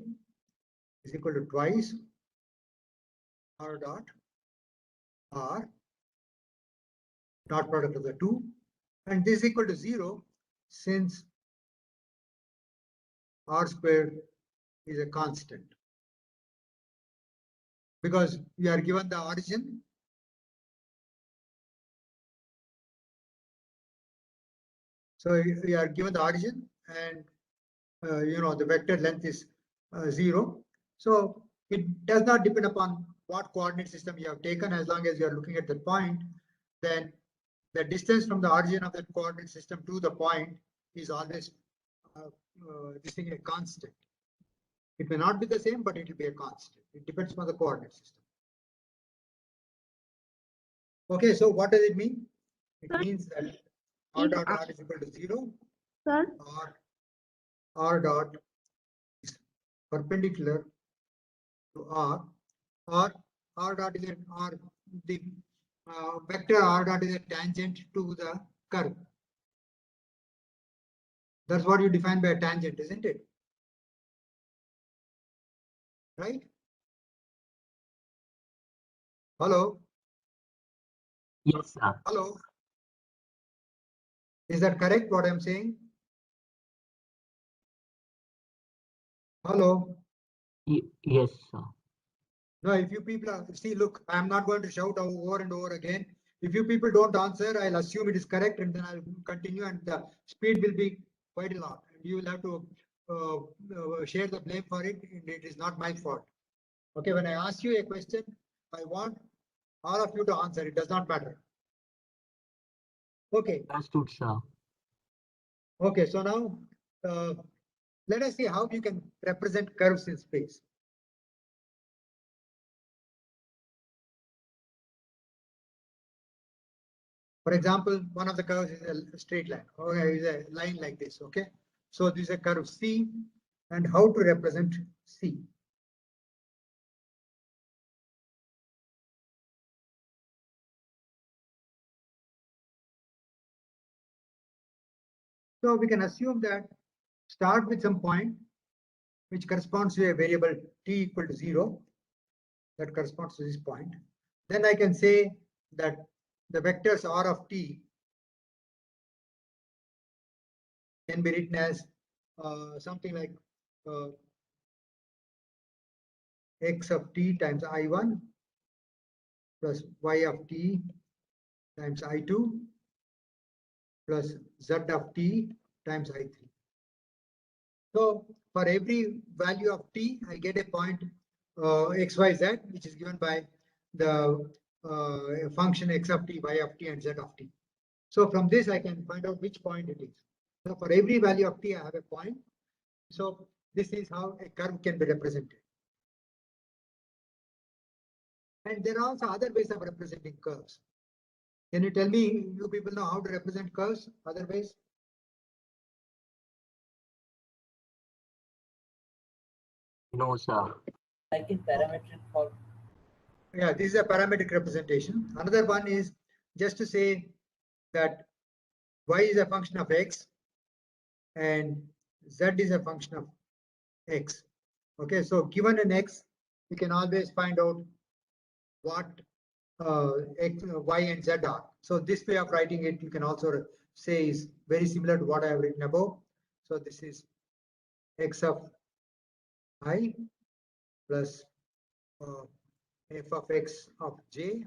is equal to twice r dot r dot product of the two, and this is equal to 0 since r squared is a constant, because we are given the origin. So we are given the origin, and the vector length is 0. So it does not depend upon what coordinate system you have taken, as long as you are looking at the point. then the distance from the origin of the coordinate system to the point is always this thing a constant. It may not be the same, but it will be a constant. It depends on the coordinate system. Okay, so what does it mean? It Sir, means that r if dot I- r is equal to 0, Sir, or r dot is perpendicular to r, or r dot is an r, the vector r dot is a tangent to the curve. That's what you define by a tangent, isn't it? Right? Hello? Yes, sir. Hello? Is that correct what I'm saying? Hello? Yes, sir. No, if you people are, see, look, I'm not going to shout over and over again. If you people don't answer, I'll assume it is correct and then I'll continue, and the speed will be quite a lot. And you will have to share the blame for it. And it is not my fault. Okay, when I ask you a question, I want all of you to answer. It does not matter. Okay, Understood, sir. okay. So now let us see how you can represent curves in space. For example, one of the curves is a straight line, or is a line like this. Okay, so this is a curve C, and how to represent C. So we can assume that start with some point which corresponds to a variable t equal to 0, that corresponds to this point. Then I can say that the vectors r of t can be written as something like x of t times I1 plus y of t times I2 plus z of t times I3. So for every value of t, I get a point x, y, z, which is given by the function x of t, y of t, and z of t. So from this, I can find out which point it is. So for every value of t, I have a point. So this is how a curve can be represented. And there are also other ways of representing curves. Can you tell me, you people know how to represent curves other ways? No, sir. Like in parametric form. Yeah, this is a parametric representation. Another one is just to say that y is a function of x and z is a function of x. Okay, so given an x, you can always find out what x, y, and z are. So this way of writing it, you can also say is very similar to what I have written above. So this is x of I plus f of x of j.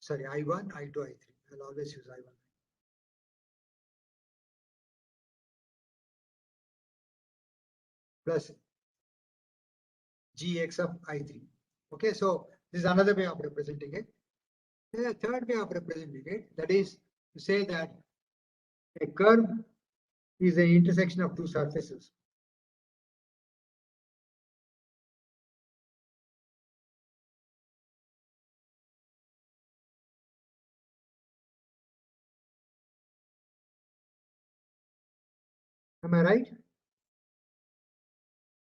Sorry, I1, I2, I3. I'll always use I1. Plus gx of I3. Okay, so this is another way of representing it. There's a third way of representing it, that is to say that a curve is an intersection of two surfaces. Am I right?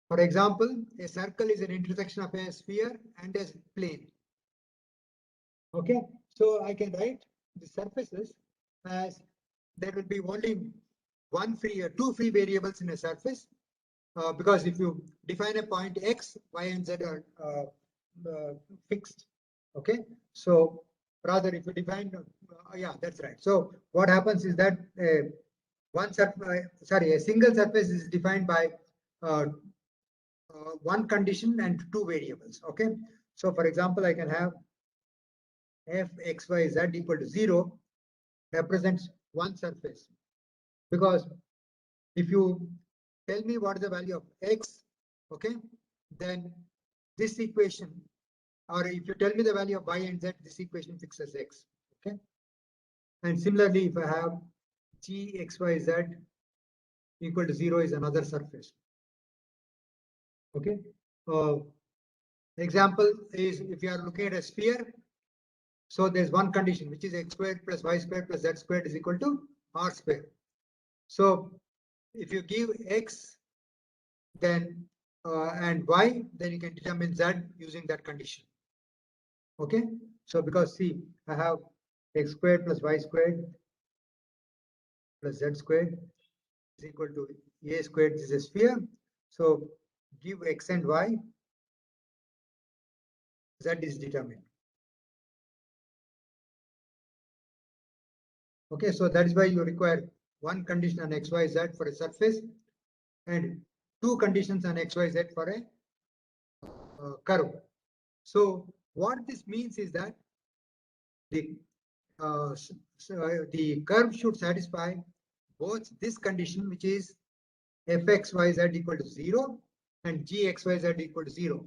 For example, a circle is an intersection of a sphere and a plane. Okay, so I can write the surfaces as there will be only two free variables in a surface, because if you define a point x, y, and z are fixed. Okay, so rather if you define, yeah, that's right. So what happens is that a single surface is defined by one condition and two variables. Okay, so for example, I can have f x y z equal to 0 represents one surface, because if you tell me what is the value of x, okay, then this equation, or if you tell me the value of y and z, this equation fixes x. Okay. And similarly, if I have g x y z equal to 0 is another surface. Okay. Example is if you are looking at a sphere, so there's one condition which is x squared plus y squared plus z squared is equal to r squared. So if you give x then and y, then you can determine z using that condition. Okay. So because see, I have x squared plus y squared plus z squared is equal to a squared. This is a sphere. So give x and y, z is determined. Okay, so that is why you require one condition on x, y, z for a surface and two conditions on x, y, z for a curve. So what this means is that the the curve should satisfy both this condition, which is fx, y, z equal to 0 and g, x, y, z equal to 0.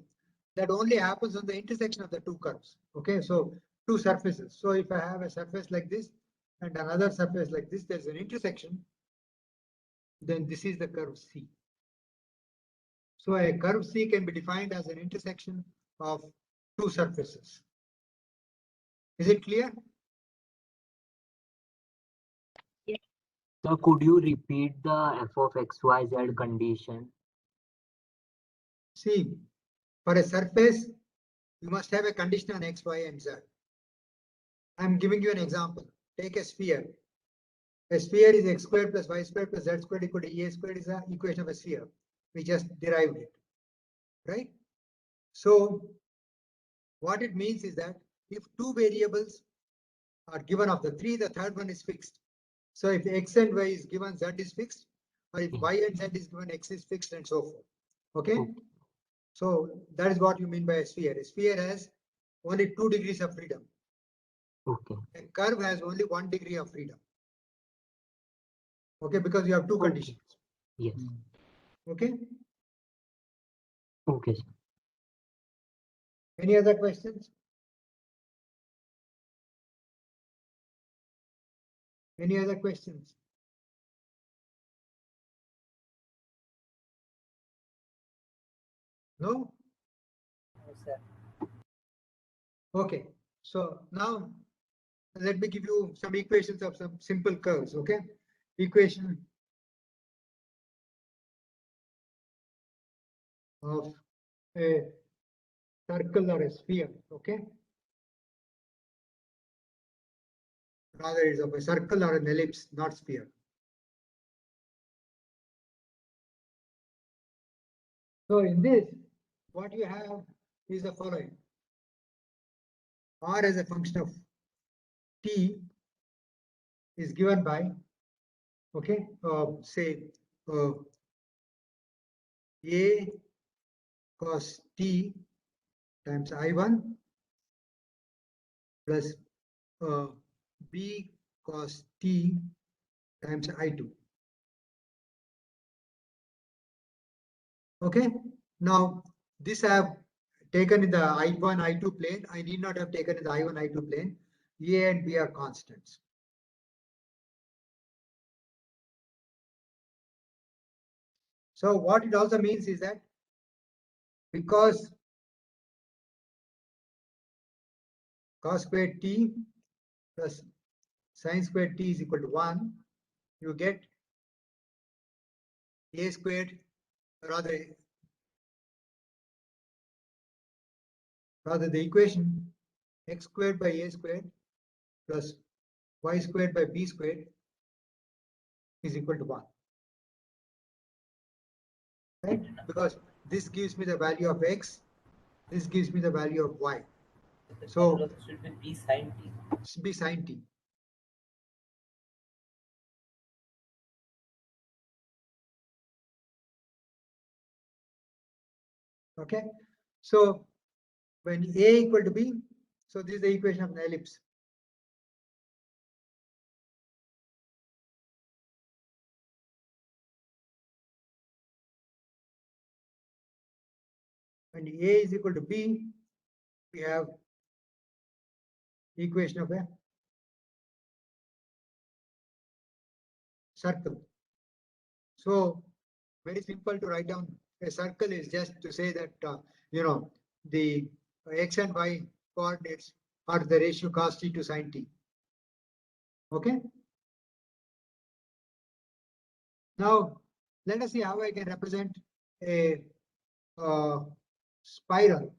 That only happens on the intersection of the two curves. Okay, so two surfaces. So if I have a surface like this and another surface like this, there's an intersection, then this is the curve C. So a curve C can be defined as an intersection of two surfaces. Is it clear? So could you repeat the f of xyz condition? See, for a surface, you must have a condition on x, y, and z. I'm giving you an example. Take a sphere. A sphere is x squared plus y squared plus z squared equal to a squared is the equation of a sphere. We just derived it, right? So what it means is that if two variables are given of the three, the third one is fixed. So if x and y is given, z is fixed, or if y and z is given, x is fixed, and so forth. Okay. So that is what you mean by a sphere. A sphere has only 2 degrees of freedom. Okay. A curve has only 1 degree of freedom. Okay, because you have two conditions. Yes. Okay. Okay, sir. Any other questions? Any other questions? No? No, sir. Okay. So now let me give you some equations of some simple curves. Okay. Equation of a circle or a sphere. Okay. Rather, it's of a circle or an ellipse, not sphere. So in this, what you have is the following. R as a function of t is given by, okay, say a cos t times I1 plus b cos t times I2. Okay, now this I have taken in the I1, I2 plane. I need not have taken in the I1, I2 plane. A and B are constants. So what it also means is that because cos squared t plus sin squared t is equal to 1, you get a squared, rather the equation x squared by a squared plus y squared by b squared is equal to 1. Right? Because this gives me the value of x, this gives me the value of y. The So- calculus should be b sin t. B sin t. Okay, so when a equal to b, so this is the equation of an ellipse. When a is equal to b, we have equation of a circle. So very simple to write down a circle is just to say that, the x and y coordinates are the ratio cos t to sin t. Okay. Now, let us see how I can represent a spiral.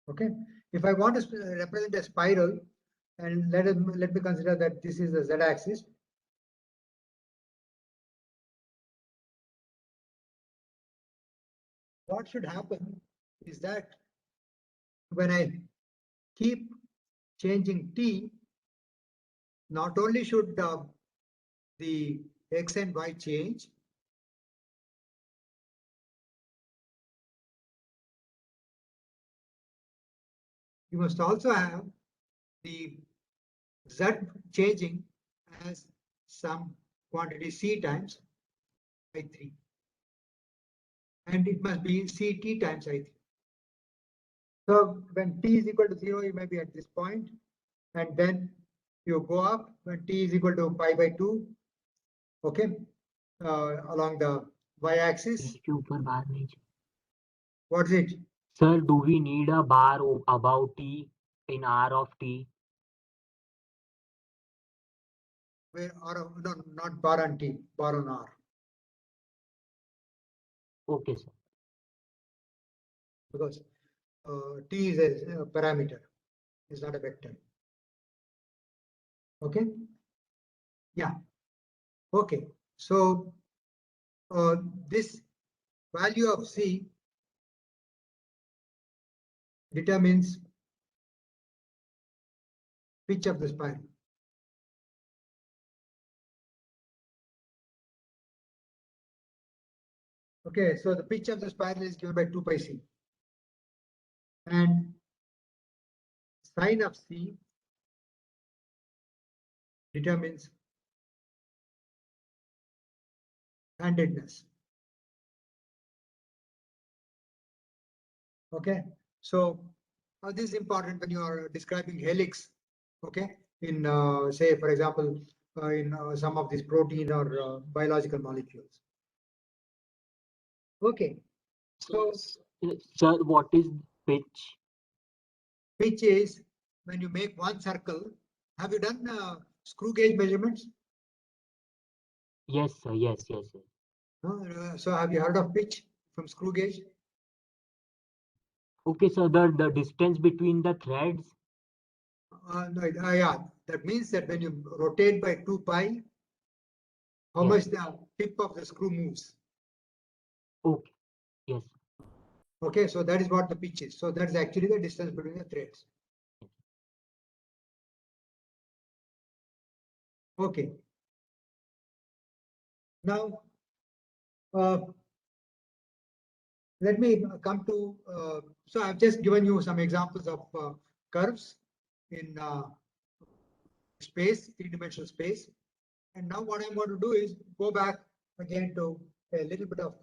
Okay, if I want to represent a spiral, and let me consider that this is the z-axis. What should happen is that when I keep changing t, not only should the x and y change, you must also have the z changing as some quantity c times I3. And it must be ct times I3. So when t is equal to 0, you may be at this point, and then you go up when t is equal to pi by 2, okay, along the y-axis. What's it? Sir, do we need a bar above t in r of t? Where r, no, not bar on t, bar on r. Okay, sir. Because t is a parameter, it's not a vector. Okay. Yeah. Okay. So this value of c determines pitch of the spiral. Okay, so the pitch of the spiral is given by 2 pi c. And sine of c determines handedness. Okay, so this is important when you are describing helix. Okay, in say, for example, in some of these protein or biological molecules. Okay, so Sir, what is pitch? pitch is when you make one circle. Have you done screw gauge measurements? Yes, sir. Yes. So have you heard of pitch from screw gauge? Okay, so the distance between the threads. No, yeah, that means that when you rotate by 2 pi, how Yes. much the tip of the screw moves. Okay. Yes. Okay, so that is what the pitch is. So that's actually the distance between the threads. Okay. Now, let me come to, so I've just given you some examples of curves in space, three-dimensional space. And now what I'm going to do is go back again to a little bit of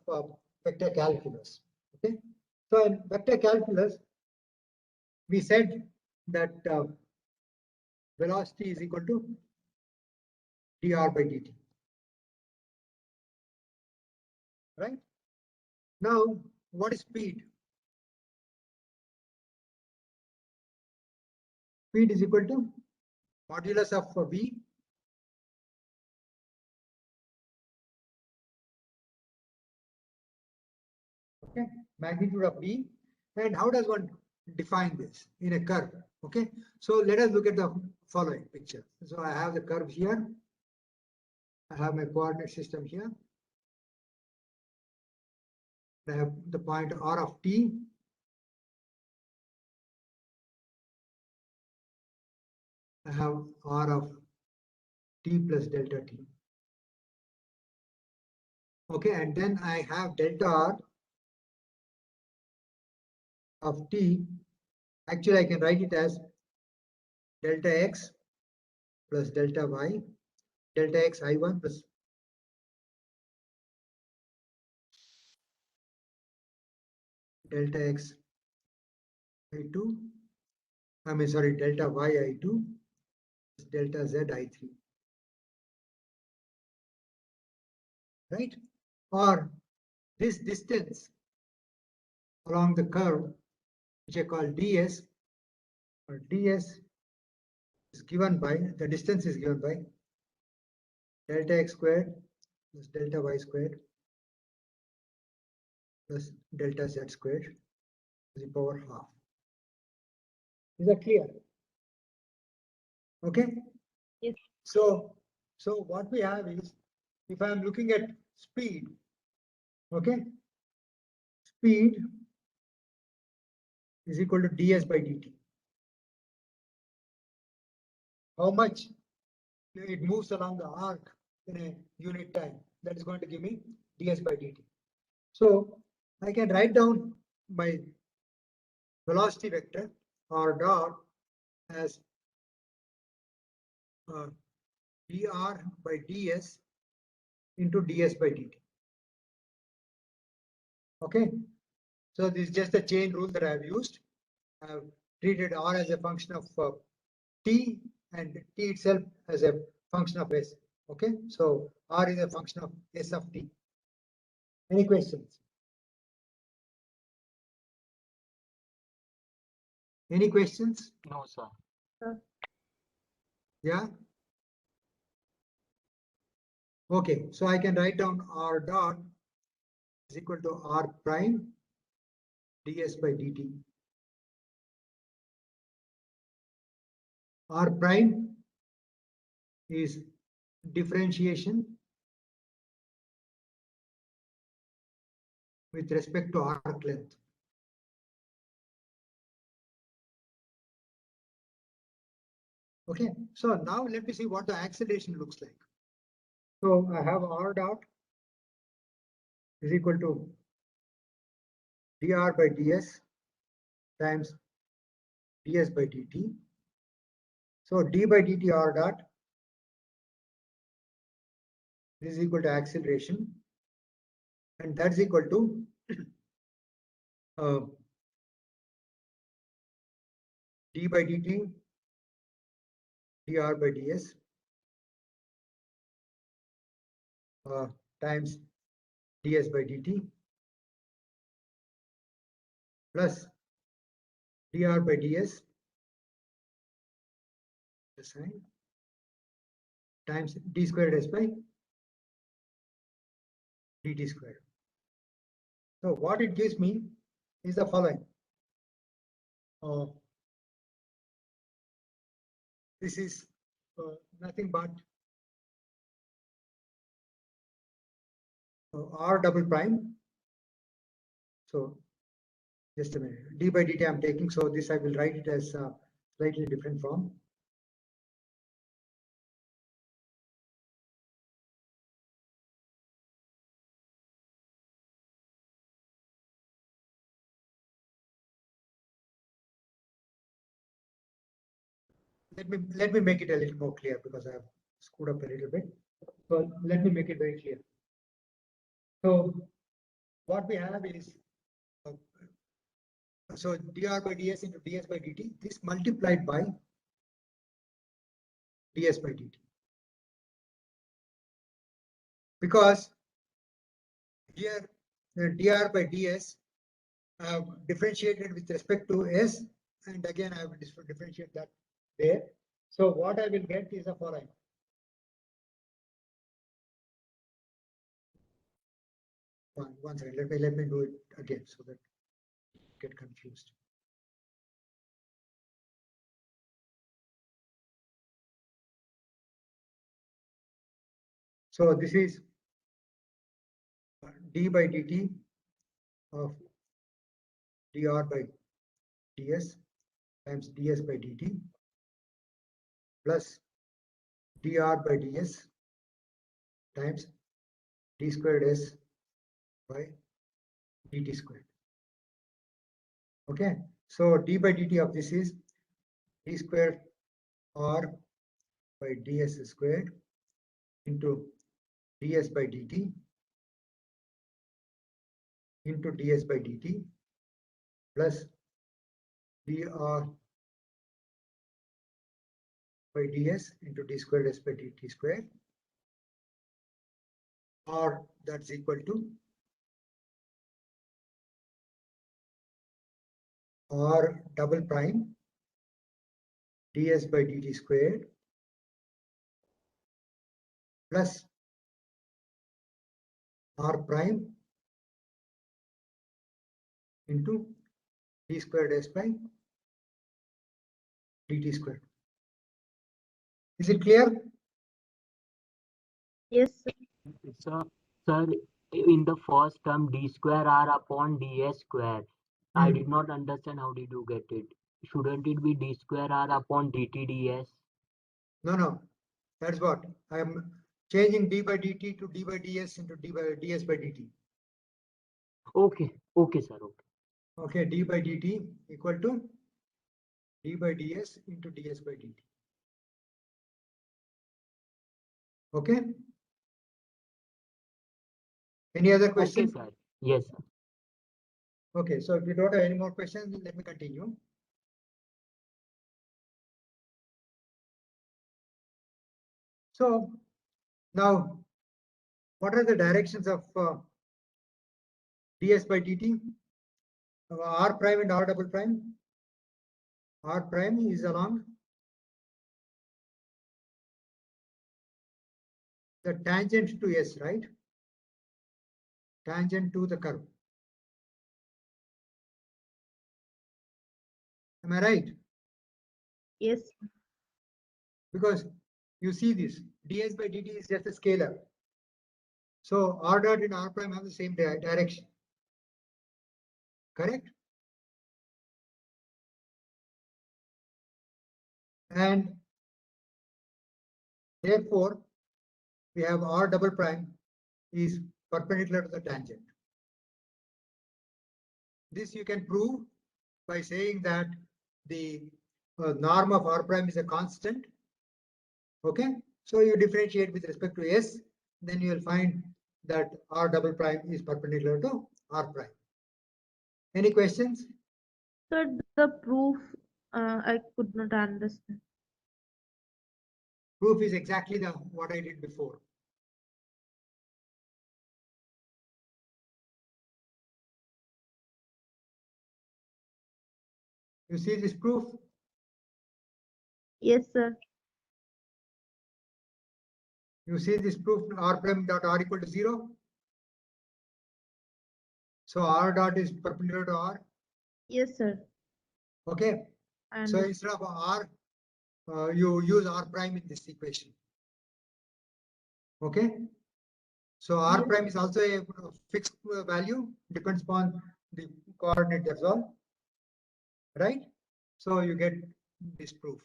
vector calculus. Okay. So in vector calculus, we said that velocity is equal to dr by dt. Right? Now, what is speed? Speed is equal to modulus of v. Okay, magnitude of v. And how does one define this in a curve? Okay, so let us look at the following picture. So I have the curve here. I have my coordinate system here. I have the point r of t. I have r of t plus delta t. Okay, and then I have delta r of t. Actually, I can write it as delta x plus delta y, delta x I1 plus delta x I2. I mean, sorry, delta y I2 delta z I3. Right? Or this distance along the curve, which I call ds, or ds is given by, the distance is given by delta x squared plus delta y squared plus delta z squared to the power half. Is that clear? Okay. Yes. So what we have is, if I am looking at speed, okay, speed is equal to ds by dt. How much it moves along the arc in a unit time, that is going to give me ds by dt. So I can write down my velocity vector r dot as dr by ds into ds by dt. Okay, so this is just the chain rule that I have used. I have treated r as a function of t and t itself as a function of s. Okay, so r is a function of s of t. Any questions? Any questions? No, sir. Yeah. Okay, so I can write down r dot is equal to r prime ds by dt. R prime is differentiation with respect to arc length. Okay, so now let me see what the acceleration looks like. So I have r dot is equal to dr by ds times ds by dt. So d by dt r dot is equal to acceleration, and that's equal to d by dt dr by ds times ds by dt plus dr by ds the sign times d squared s by dt squared. So what it gives me is the following. This is nothing but r double prime. So just a minute, d by dt I'm taking, so this I will write it as slightly different form. Let me make it a little more clear because I have screwed up a little bit. So let me make it very clear. So what we have is so dr by ds into ds by dt, this multiplied by ds by dt. Because here dr by ds I have differentiated with respect to s, and again I have differentiate that there. So what I will get is the following. One second, let me do it again so that you get confused. So this is d by dt of dr by ds times ds by dt plus dr by ds times d squared s by dt squared. Okay, so d by dt of this is d squared r by ds squared into ds by dt into ds by dt plus dr by ds into d squared s by dt squared, or that's equal to r double prime ds by dt squared plus r prime into d squared s by dt squared. Is it clear? Yes, sir. Sir, in the first term, d square r upon ds square. I did not understand how did you get it. Shouldn't it be d square r upon dt ds? No, that's what I am changing d by dt to d by ds into d by ds by dt. Okay, sir. Okay. Okay, d by dt equal to d by ds into ds by dt. Okay. Any other Okay, questions? sir. Yes, sir. Okay, so if you don't have any more questions, let me continue. So now, what are the directions of ds by dt? R prime and r double prime. R prime is along the tangent to s, right? Tangent to the curve. Am I right? Yes, Because you see this ds by dt is just a scalar. So r dot and r prime have the same direction. Correct? And therefore, we have r double prime is perpendicular to the tangent. This you can prove by saying that the norm of r prime is a constant. Okay, so you differentiate with respect to s, then you will find that r double prime is perpendicular to r prime. Any questions? sir, the proof, I could not understand. Proof is exactly the what I did before. You see this proof? Yes, sir. You see this proof r prime dot r equal to 0. So r dot is perpendicular to r. Yes, sir. Okay. I So understand. instead of r, you use r prime in this equation. Okay. So r Yes. prime is also a fixed value, depends upon the coordinate, that's all. Right? So you get this proof.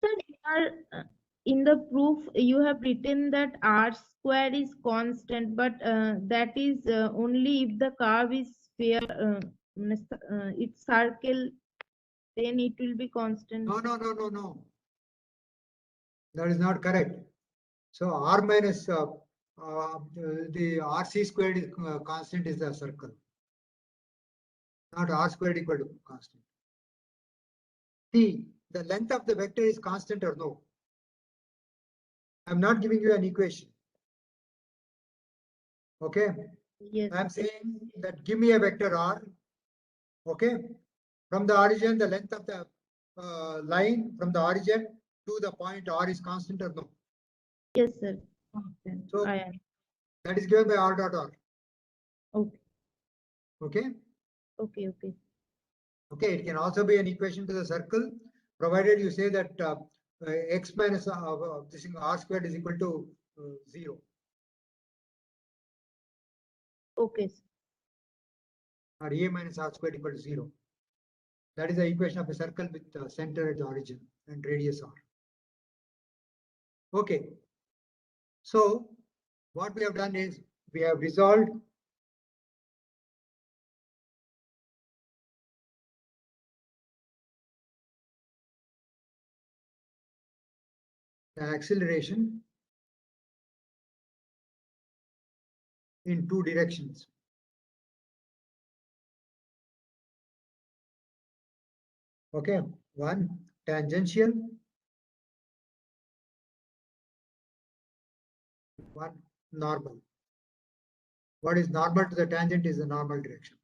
Sir, in the proof, you have written that r square is constant, but that is only if the curve is sphere, it's circle, then it will be constant. No. That is not correct. So r minus the rc squared is constant is the circle, not r squared equal to constant. See, the length of the vector is constant or no? I'm not giving you an equation. Okay. Yes. I'm saying that give me a vector r. Okay. From the origin, the length of the line from the origin to the point r is constant or no? Yes, sir. Constant. So I am. that is given by r dot r. Okay. Okay. Okay. Okay. It can also be an equation to the circle, provided you say that x minus this thing r squared is equal to 0. Okay, sir. Or a minus r squared equal to 0. That is the equation of a circle with center at the origin and radius r. Okay. So what we have done is we have resolved the acceleration in two directions. Okay, one tangential one normal. What is normal to the tangent is the normal direction.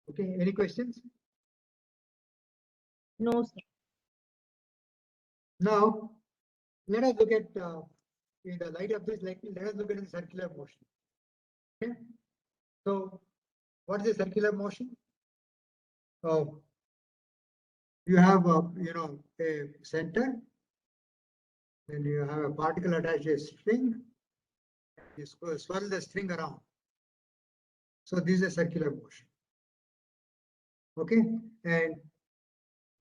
Okay, any questions? No, sir. Now, let us look at, in the light of this, let us look at the circular motion. Okay, so what is the circular motion? So you have a, a center, then you have a particle attached to a string. You swirl the string around. So this is a circular motion. Okay, and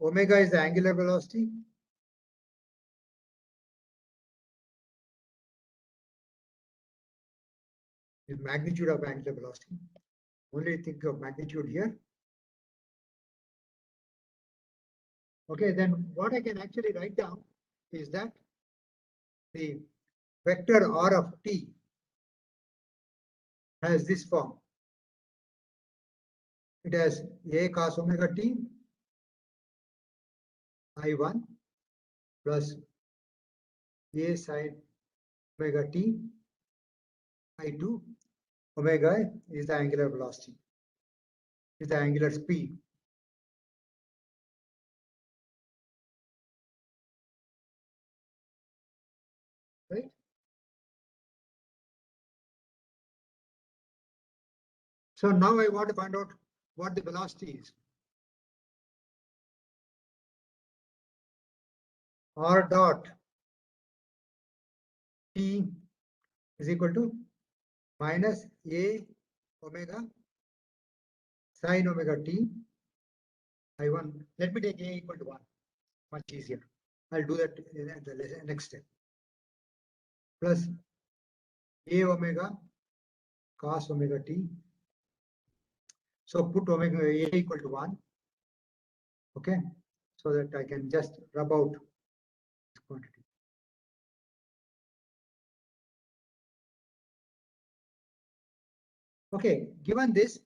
omega is the angular velocity. The magnitude of angular velocity. Only think of magnitude here. Okay, then what I can actually write down is that the vector r of t has this form. It has a cos omega t I1 plus a sin omega t I2. Omega is the angular velocity, is the angular speed. Right? So now I want to find out what the velocity is. R dot t is equal to minus a omega sin omega t I1. Let me take a equal to 1. Much easier. I'll do that in the next step. Plus a omega cos omega t. So put omega a equal to 1. Okay, so that I can just rub out this quantity. Okay, given this,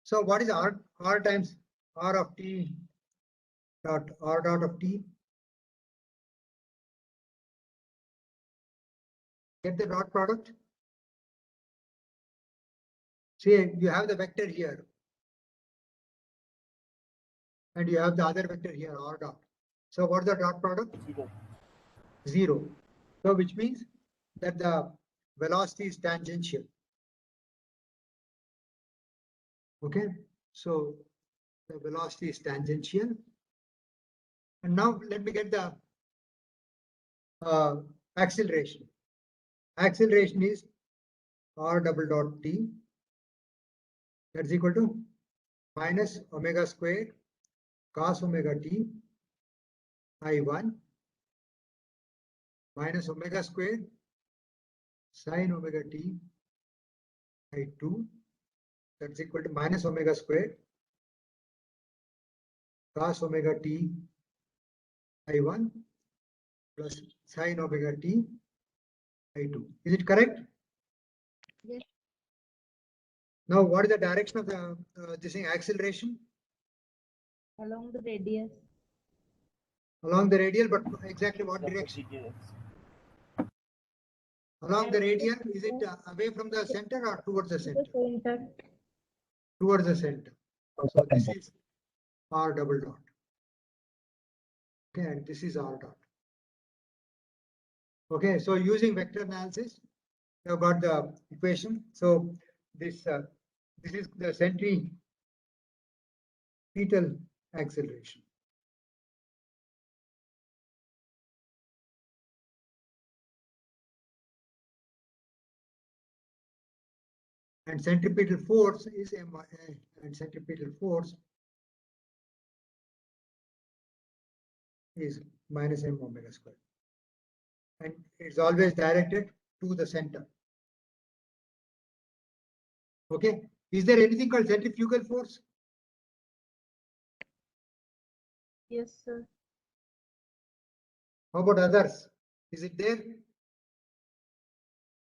so what is r times r of t dot r dot of t? Get the dot product. See, you have the vector here, and you have the other vector here, r dot. So what's the dot product? 0. So which means that the velocity is tangential. Okay, so the velocity is tangential. And now let me get the acceleration. Acceleration is r double dot t. That's equal to minus omega square cos omega t I1 minus omega square sin omega t I2. That's equal to minus omega square cos omega t I1 plus sin omega t I2. Is it correct? Yes. Now, what is the direction of the this thing, acceleration? Along the radius. Along the radial, but exactly what direction? Along the radial, is it away from the center or towards the To center? the center. Towards the center. So this is r double dot. Okay, and this is r dot. Okay, so using vector analysis, you have got the equation. So this is the centripetal acceleration. And centripetal force is my, and centripetal force is minus m omega square. And it's always directed to the center. Okay, is there anything called centrifugal force? Yes, sir. How about others? Is it there?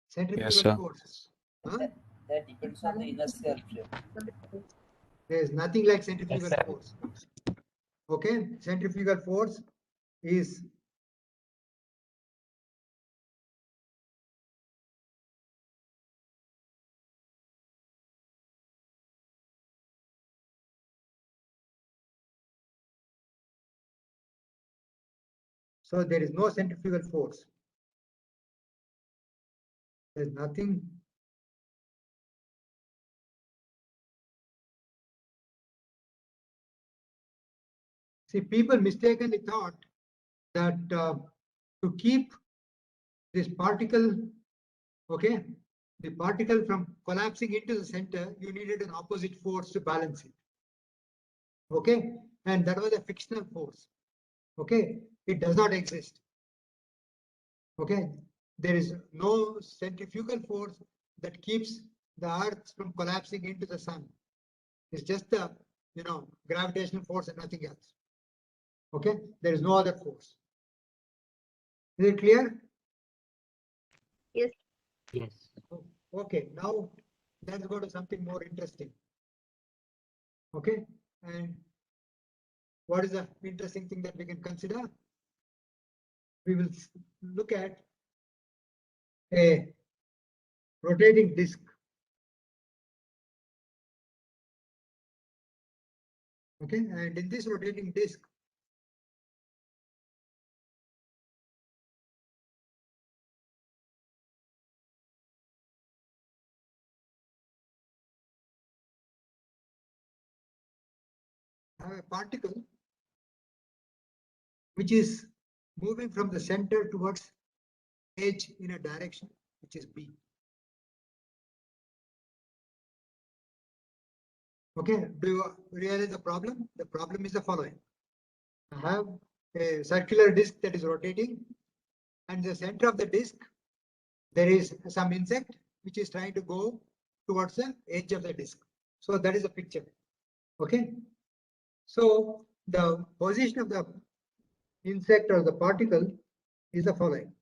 Centrifugal sir. force. Huh? That depends on the inertial frame. There is nothing like centrifugal sir. force. Okay, centrifugal force is so there is no centrifugal force. There's nothing. See, people mistakenly thought that to keep this particle, okay, the particle from collapsing into the center, you needed an opposite force to balance it. Okay, and that was a fictional force. Okay, it does not exist. Okay, there is no centrifugal force that keeps the earth from collapsing into the sun. It's just the, gravitational force and nothing else. Okay, there is no other force. Is it clear? Yes. Yes. Okay, now let's go to something more interesting. Okay, and what is the interesting thing that we can consider? We will look at a rotating disk. Okay, and in this rotating disk, I have a particle which is moving from the center towards edge in a direction which is B. Okay, do you realize the problem? The problem is the following. I have a circular disk that is rotating, and the center of the disk, there is some insect which is trying to go towards the edge of the disk. So that is the picture. Okay. So the position of the insect or the particle is the following.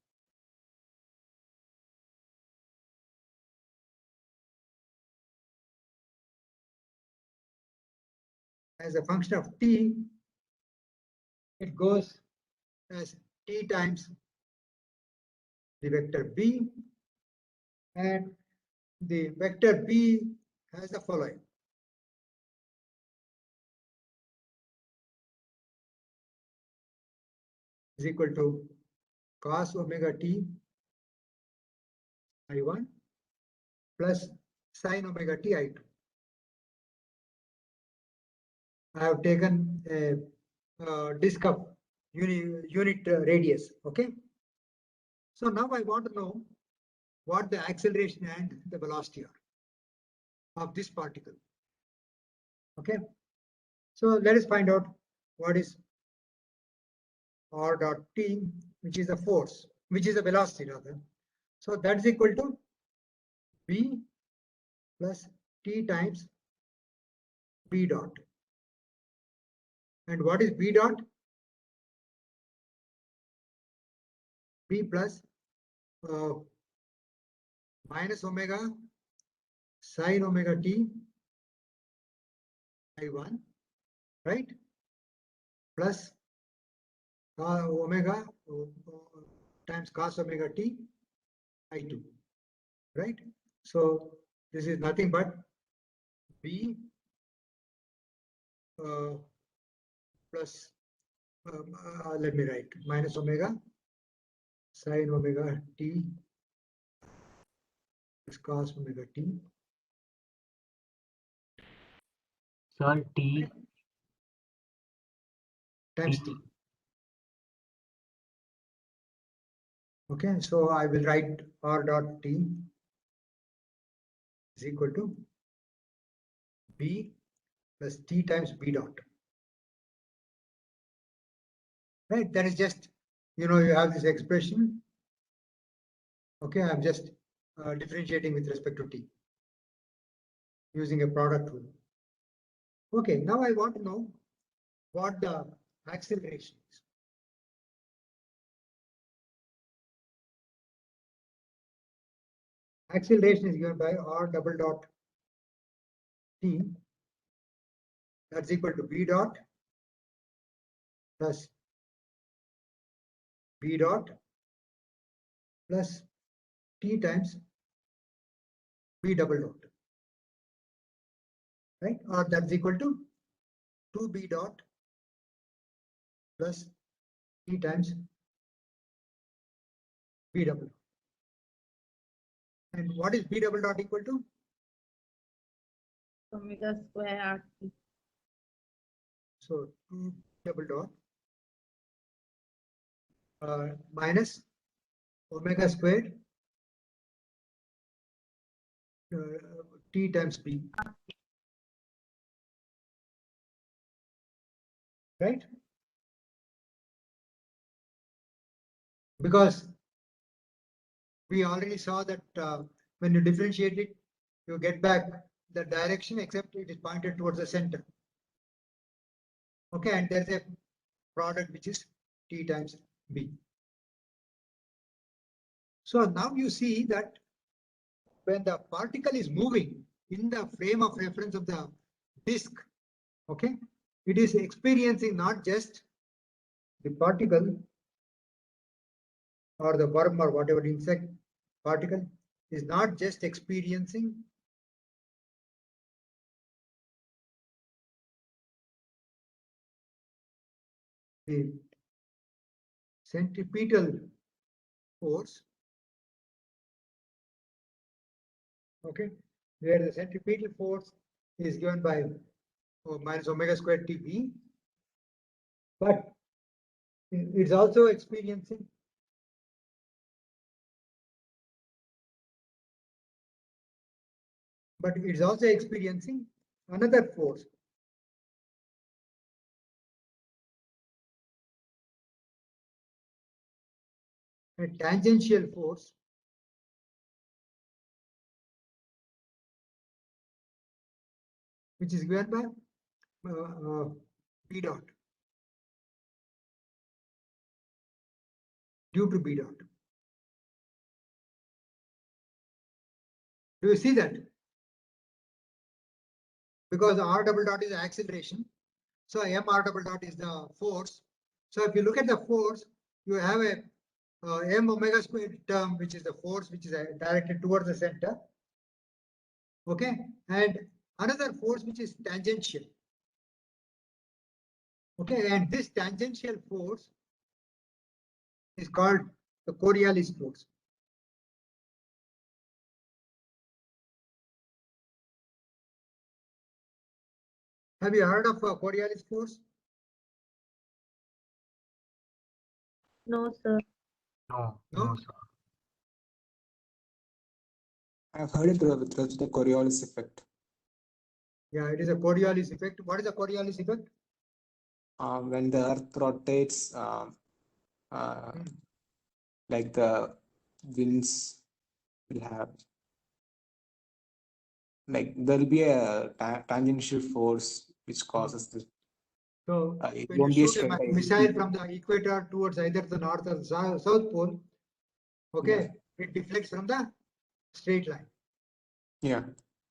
As a function of t, it goes as t times the vector b, and the vector b has the following. Is equal to cos omega t I1 plus sin omega t I2. I have taken a disk of unit radius. Okay. So now I want to know what the acceleration and the velocity are of this particle. Okay. So let us find out what is r dot t, which is the force, which is the velocity rather. So that's equal to v plus t times b dot. And what is b dot? B plus minus omega sin omega t I1, right? Plus omega times cos omega t I2, right? So this is nothing but B plus, let me write, minus omega sin omega t plus cos omega t. Sir, t Times t. Okay, so I will write r dot t is equal to b plus t times b dot. Right, that is just, you have this expression. Okay, I'm just differentiating with respect to t using a product rule. Okay, now I want to know what the acceleration is. Acceleration is given by r double dot t, that's equal to b dot plus B dot plus T times B double dot, right? Or that's equal to 2B dot plus T times B double dot. And what is B double dot equal to? Omega square RT. So 2 double dot minus omega squared T times B. Right? Because we already saw that when you differentiate it, you get back the direction except it is pointed towards the center. Okay, and there's a product which is T times B. So now you see that when the particle is moving in the frame of reference of the disk, okay, it is experiencing not just the particle or the worm or whatever insect particle is not just experiencing the centripetal force, okay, where the centripetal force is given by minus omega squared TB, but it's also experiencing another force, a tangential force, which is given by B dot due to B dot. Do you see that? Because R double dot is acceleration, so M R double dot is the force. So if you look at the force, you have a M omega squared term, which is the force which is directed towards the center. Okay, and another force which is tangential. Okay, and this tangential force is called the Coriolis force. Have you heard of Coriolis force? No, sir. No, No? no, sir. I've heard it with the Coriolis effect. Yeah, it is a Coriolis effect. What is a Coriolis effect? When the Earth rotates, like the winds will have, like there'll be a tangential force which causes this. So It when you won't be a shoot a straight line. missile from the equator towards either the north or the south pole, okay, it deflects from the straight line. Yeah.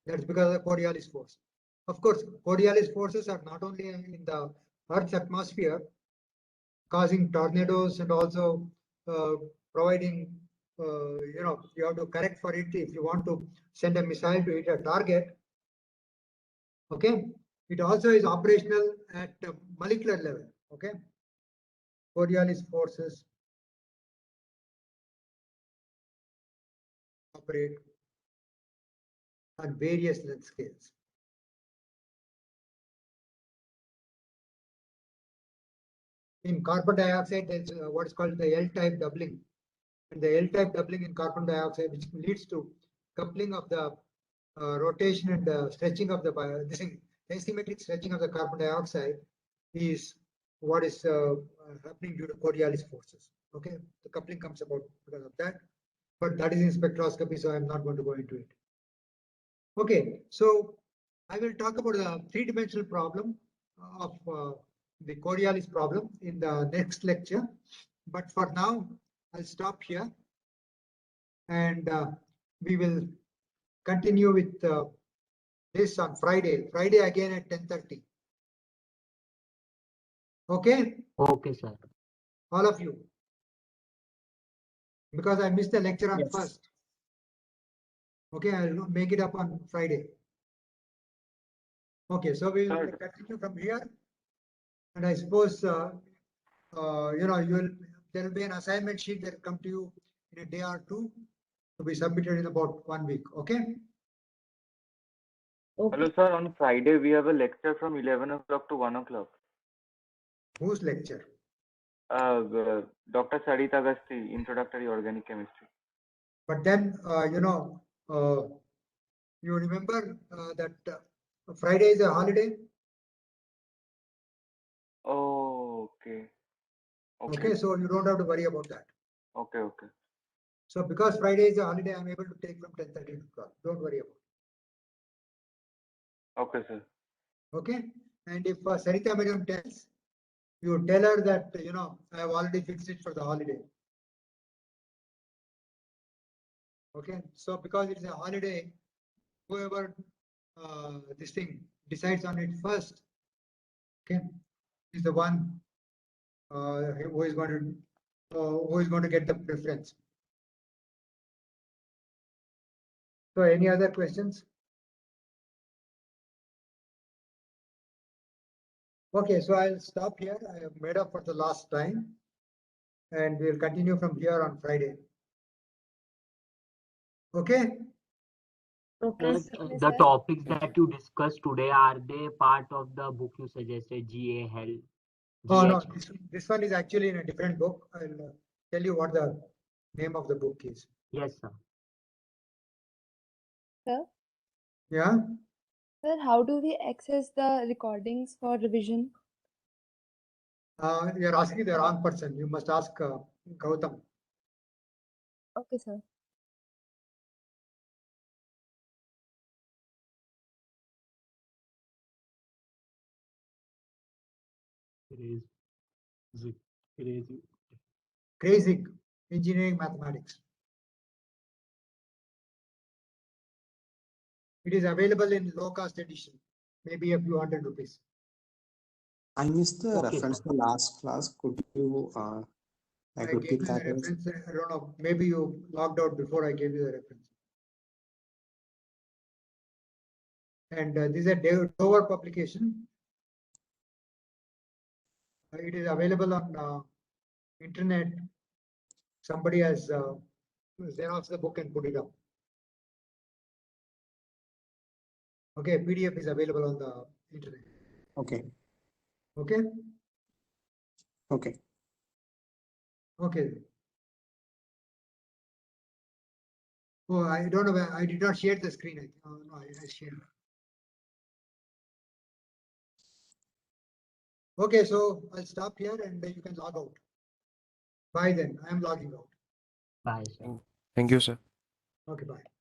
That's because of the Coriolis force. Of course, Coriolis forces are not only in the Earth's atmosphere, causing tornadoes and also providing, you have to correct for it if you want to send a missile to hit a target. Okay, it also is operational at a molecular level. Okay, Coriolis forces operate on various length scales. In carbon dioxide, there's what is called the L-type doubling. And the L-type doubling in carbon dioxide, which leads to coupling of the rotation and stretching of the asymmetric stretching of the carbon dioxide, is what is happening due to Coriolis forces. Okay, the coupling comes about because of that, but that is in spectroscopy, so I'm not going to go into it. Okay, so I will talk about the three-dimensional problem of the Coriolis problem in the next lecture. But for now, I'll stop here, and we will continue with this on Friday. Friday again at 10:30. Okay, Okay, sir. all of you. Because I missed the lecture on Yes. first. Okay, I'll make it up on Friday. Okay, so we'll Sir. continue from here. And I suppose, you know, there will be an assignment sheet that will come to you in a day or two to be submitted in about 1 week. Okay. Okay. Hello, sir. On Friday, we have a lecture from 11 o'clock to 1 o'clock. Whose lecture? Dr. Sarita Agasti, Introductory Organic Chemistry. But then, you know, you remember that Friday is a holiday. Oh, okay. Okay, so you don't have to worry about that. Okay, okay. So because Friday is a holiday, I'm able to take from 10:30 to 12. Don't worry about Okay, sir. it. Okay. And if Sarita Madam tells, you tell her that, you know, I have already fixed it for the holiday. Okay. So because it's a holiday, whoever this thing decides on it first, okay, is the one who is going to get the preference. So any other questions? Okay, so I'll stop here. I have made up for the last time and we'll continue from here on Friday. Okay. Okay. Sir, the topics that you discussed today, are they part of the book you suggested, GA Health? Oh no, GH? this one is actually in a different book. I'll tell you what the name of the book is. Yes, sir. Sir, Yeah. sir, how do we access the recordings for revision? You're asking the wrong person. You must ask Gautam. Okay, sir. Crazy engineering mathematics. It is available in low cost edition, maybe a few hundred rupees. I missed the Okay, reference sir. to last class. Could you I like gave repeat you the that? reference. I don't know. Maybe you logged out before I gave you the reference. And this is a Dover publication. It is available on internet. Somebody has xeroxed the book and put it up. Okay, PDF is available on the internet. Okay. Okay. Okay. Okay. Oh, I don't know. I did not share the screen. No, I shared. Okay, so I'll stop here and you can log out. Bye then. I am logging out. Bye, sir. Thank you, sir. Okay, bye.